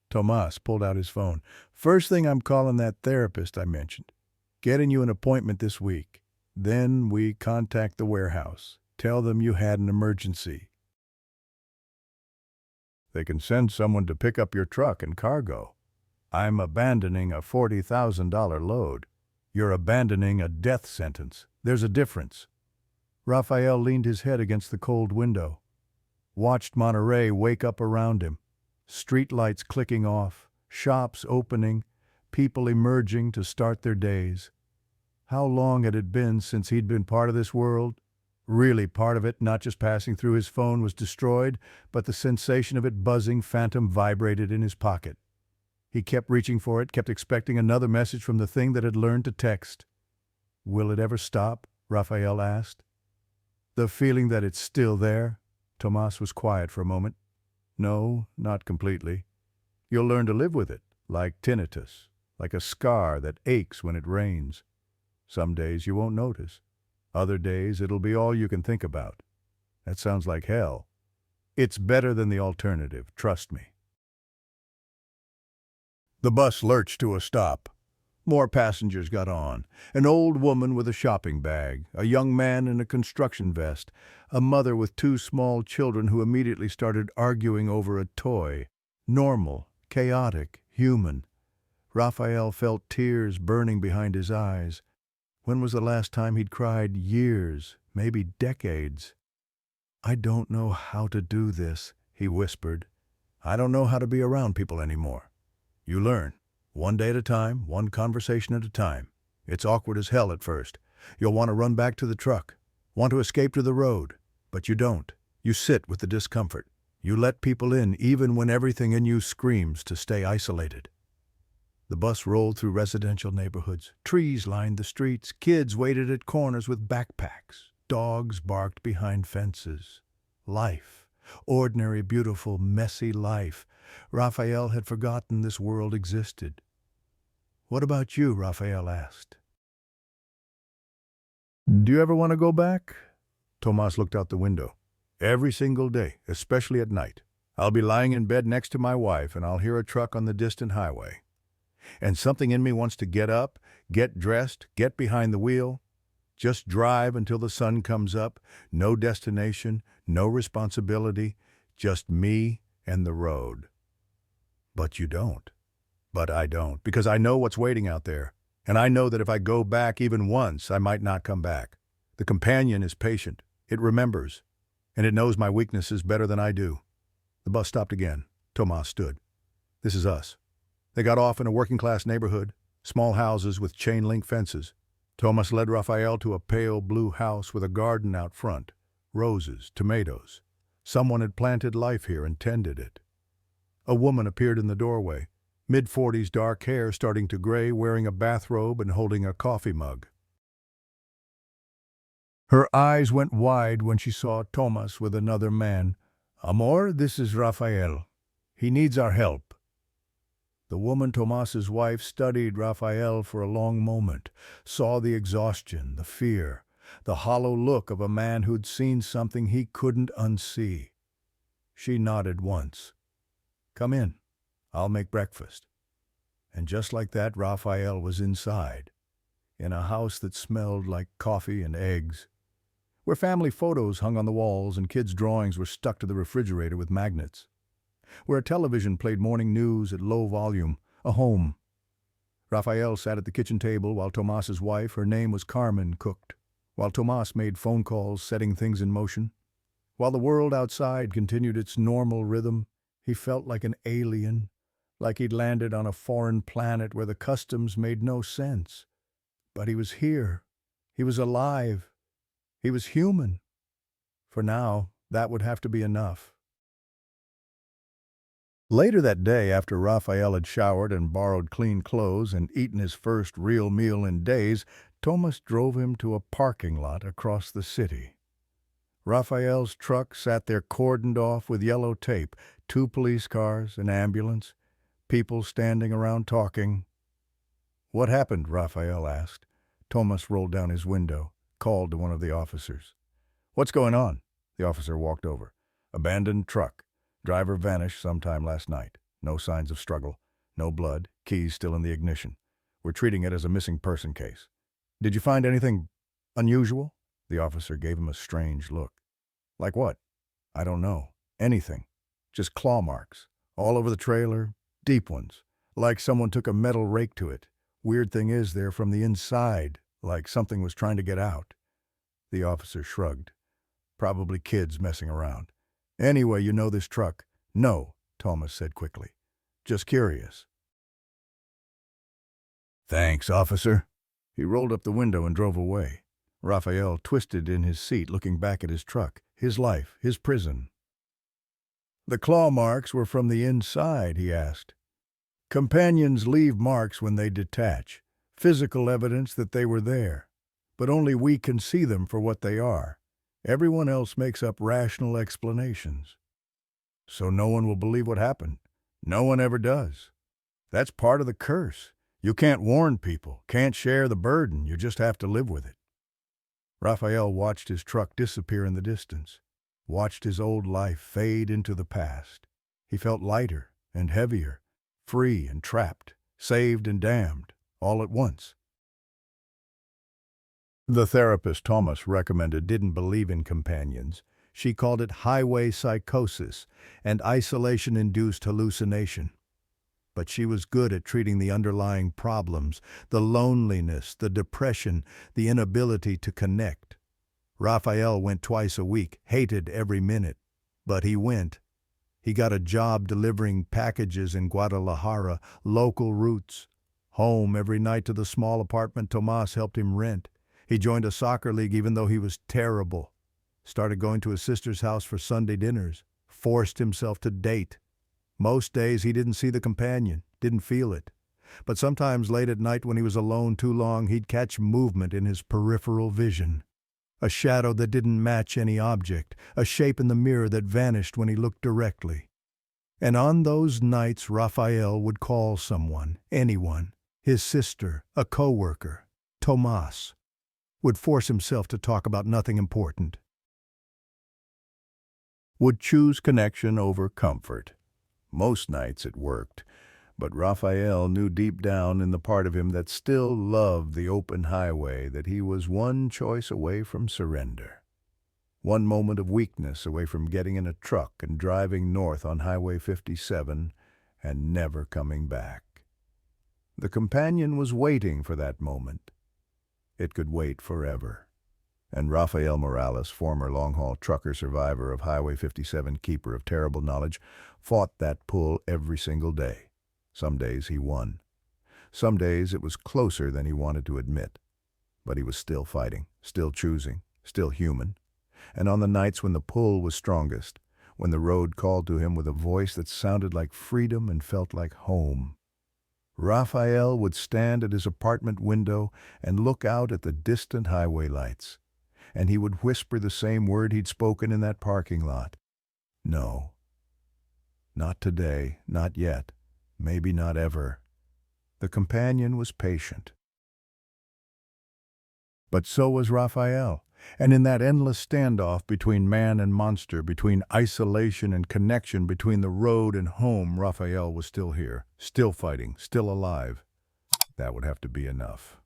Tomas pulled out his phone. "First thing, I'm calling that therapist I mentioned. Getting you an appointment this week. Then we contact the warehouse. Tell them you had an emergency. They can send someone to pick up your truck and cargo. I'm abandoning a $40,000 load. You're abandoning a death sentence. There's a difference." Rafael leaned his head against the cold window, watched Monterrey wake up around him, street lights clicking off, shops opening, people emerging to start their days. How long had it been since he'd been part of this world? Really part of it, not just passing through. His phone was destroyed, but the sensation of it buzzing phantom vibrated in his pocket. He kept reaching for it, kept expecting another message from the thing that had learned to text. "Will it ever stop?" Rafael asked. "The feeling that it's still there?" Tomas was quiet for a moment. "No, not completely. You'll learn to live with it, like tinnitus, like a scar that aches when it rains. Some days you won't notice. Other days it'll be all you can think about. That sounds like hell. It's better than the alternative, trust me." The bus lurched to a stop. More passengers got on. An old woman with a shopping bag, a young man in a construction vest, a mother with 2 small children who immediately started arguing over a toy. Normal, chaotic, human. Rafael felt tears burning behind his eyes. When was the last time he'd cried? Years, maybe decades. "I don't know how to do this," he whispered. "I don't know how to be around people anymore." You learn, one day at a time, one conversation at a time. It's awkward as hell at first. You'll want to run back to the truck, want to escape to the road, but you don't. You sit with the discomfort. You let people in even when everything in you screams to stay isolated. The bus rolled through residential neighborhoods. Trees lined the streets. Kids waited at corners with backpacks. Dogs barked behind fences. Life. Ordinary, beautiful, messy life. Rafael had forgotten this world existed. "What about you?" Rafael asked. "Do you ever want to go back?" Tomas looked out the window. "Every single day, especially at night. I'll be lying in bed next to my wife and I'll hear a truck on the distant highway. And something in me wants to get up, get dressed, get behind the wheel, just drive until the sun comes up. No destination, no responsibility, just me and the road." But you don't. But I don't, because I know what's waiting out there. And I know that if I go back even once, I might not come back. The companion is patient. It remembers. And it knows my weaknesses better than I do. The bus stopped again. Tomas stood. "This is us." They got off in a working-class neighborhood, small houses with chain-link fences. Thomas led Rafael to a pale blue house with a garden out front. Roses, tomatoes. Someone had planted life here and tended it. A woman appeared in the doorway, mid-40s, dark hair starting to gray, wearing a bathrobe and holding a coffee mug. Her eyes went wide when she saw Thomas with another man. "Amor, this is Rafael. He needs our help." The woman, Tomas's wife, studied Rafael for a long moment, saw the exhaustion, the fear, the hollow look of a man who'd seen something he couldn't unsee. She nodded once. "Come in. I'll make breakfast." And just like that, Rafael was inside, in a house that smelled like coffee and eggs, where family photos hung on the walls and kids' drawings were stuck to the refrigerator with magnets, where a television played morning news at low volume, a home. Rafael sat at the kitchen table while Tomas's wife, her name was Carmen, cooked, while Tomas made phone calls, setting things in motion. While the world outside continued its normal rhythm, he felt like an alien, like he'd landed on a foreign planet where the customs made no sense. But he was here. He was alive. He was human. For now, that would have to be enough. Later that day, after Rafael had showered and borrowed clean clothes and eaten his first real meal in days, Thomas drove him to a parking lot across the city. Rafael's truck sat there cordoned off with yellow tape, 2 police cars, an ambulance, people standing around talking. "What happened?" Rafael asked. Thomas rolled down his window, called to one of the officers. "What's going on?" The officer walked over. "Abandoned truck. Driver vanished sometime last night. No signs of struggle. No blood. Keys still in the ignition. We're treating it as a missing person case." "Did you find anything unusual?" The officer gave him a strange look. "Like what?" "I don't know. Anything. Just claw marks. All over the trailer. Deep ones. Like someone took a metal rake to it. Weird thing is, they're from the inside, like something was trying to get out." The officer shrugged. "Probably kids messing around. Anyway, you know this truck?" "No," Thomas said quickly. "Just curious." "Thanks, officer." He rolled up the window and drove away. Rafael twisted in his seat, looking back at his truck, his life, his prison. "The claw marks were from the inside," he asked. "Companions leave marks when they detach, physical evidence that they were there. But only we can see them for what they are. Everyone else makes up rational explanations. So no one will believe what happened. No one ever does. That's part of the curse. You can't warn people, can't share the burden, you just have to live with it." Rafael watched his truck disappear in the distance, watched his old life fade into the past. He felt lighter and heavier, free and trapped, saved and damned, all at once. The therapist Thomas recommended didn't believe in companions. She called it highway psychosis and isolation-induced hallucination. But she was good at treating the underlying problems, the loneliness, the depression, the inability to connect. Rafael went twice a week, hated every minute. But he went. He got a job delivering packages in Guadalajara, local routes. Home every night to the small apartment Tomas helped him rent. He joined a soccer league even though he was terrible. Started going to his sister's house for Sunday dinners. Forced himself to date. Most days he didn't see the companion, didn't feel it. But sometimes late at night when he was alone too long, he'd catch movement in his peripheral vision. A shadow that didn't match any object, a shape in the mirror that vanished when he looked directly. And on those nights Rafael would call someone, anyone, his sister, a coworker, Tomas. Would force himself to talk about nothing important. Would choose connection over comfort. Most nights it worked, but Rafael knew deep down in the part of him that still loved the open highway that he was one choice away from surrender. One moment of weakness away from getting in a truck and driving north on Highway 57 and never coming back. The companion was waiting for that moment. It could wait forever. And Rafael Morales, former long-haul trucker survivor of Highway 57, keeper of terrible knowledge, fought that pull every single day. Some days he won. Some days it was closer than he wanted to admit. But he was still fighting, still choosing, still human. And on the nights when the pull was strongest, when the road called to him with a voice that sounded like freedom and felt like home, Rafael would stand at his apartment window and look out at the distant highway lights, and he would whisper the same word he'd spoken in that parking lot. No. Not today, not yet, maybe not ever. The companion was patient. But so was Raphael, and in that endless standoff between man and monster, between isolation and connection, between the road and home, Raphael was still here, still fighting, still alive. That would have to be enough.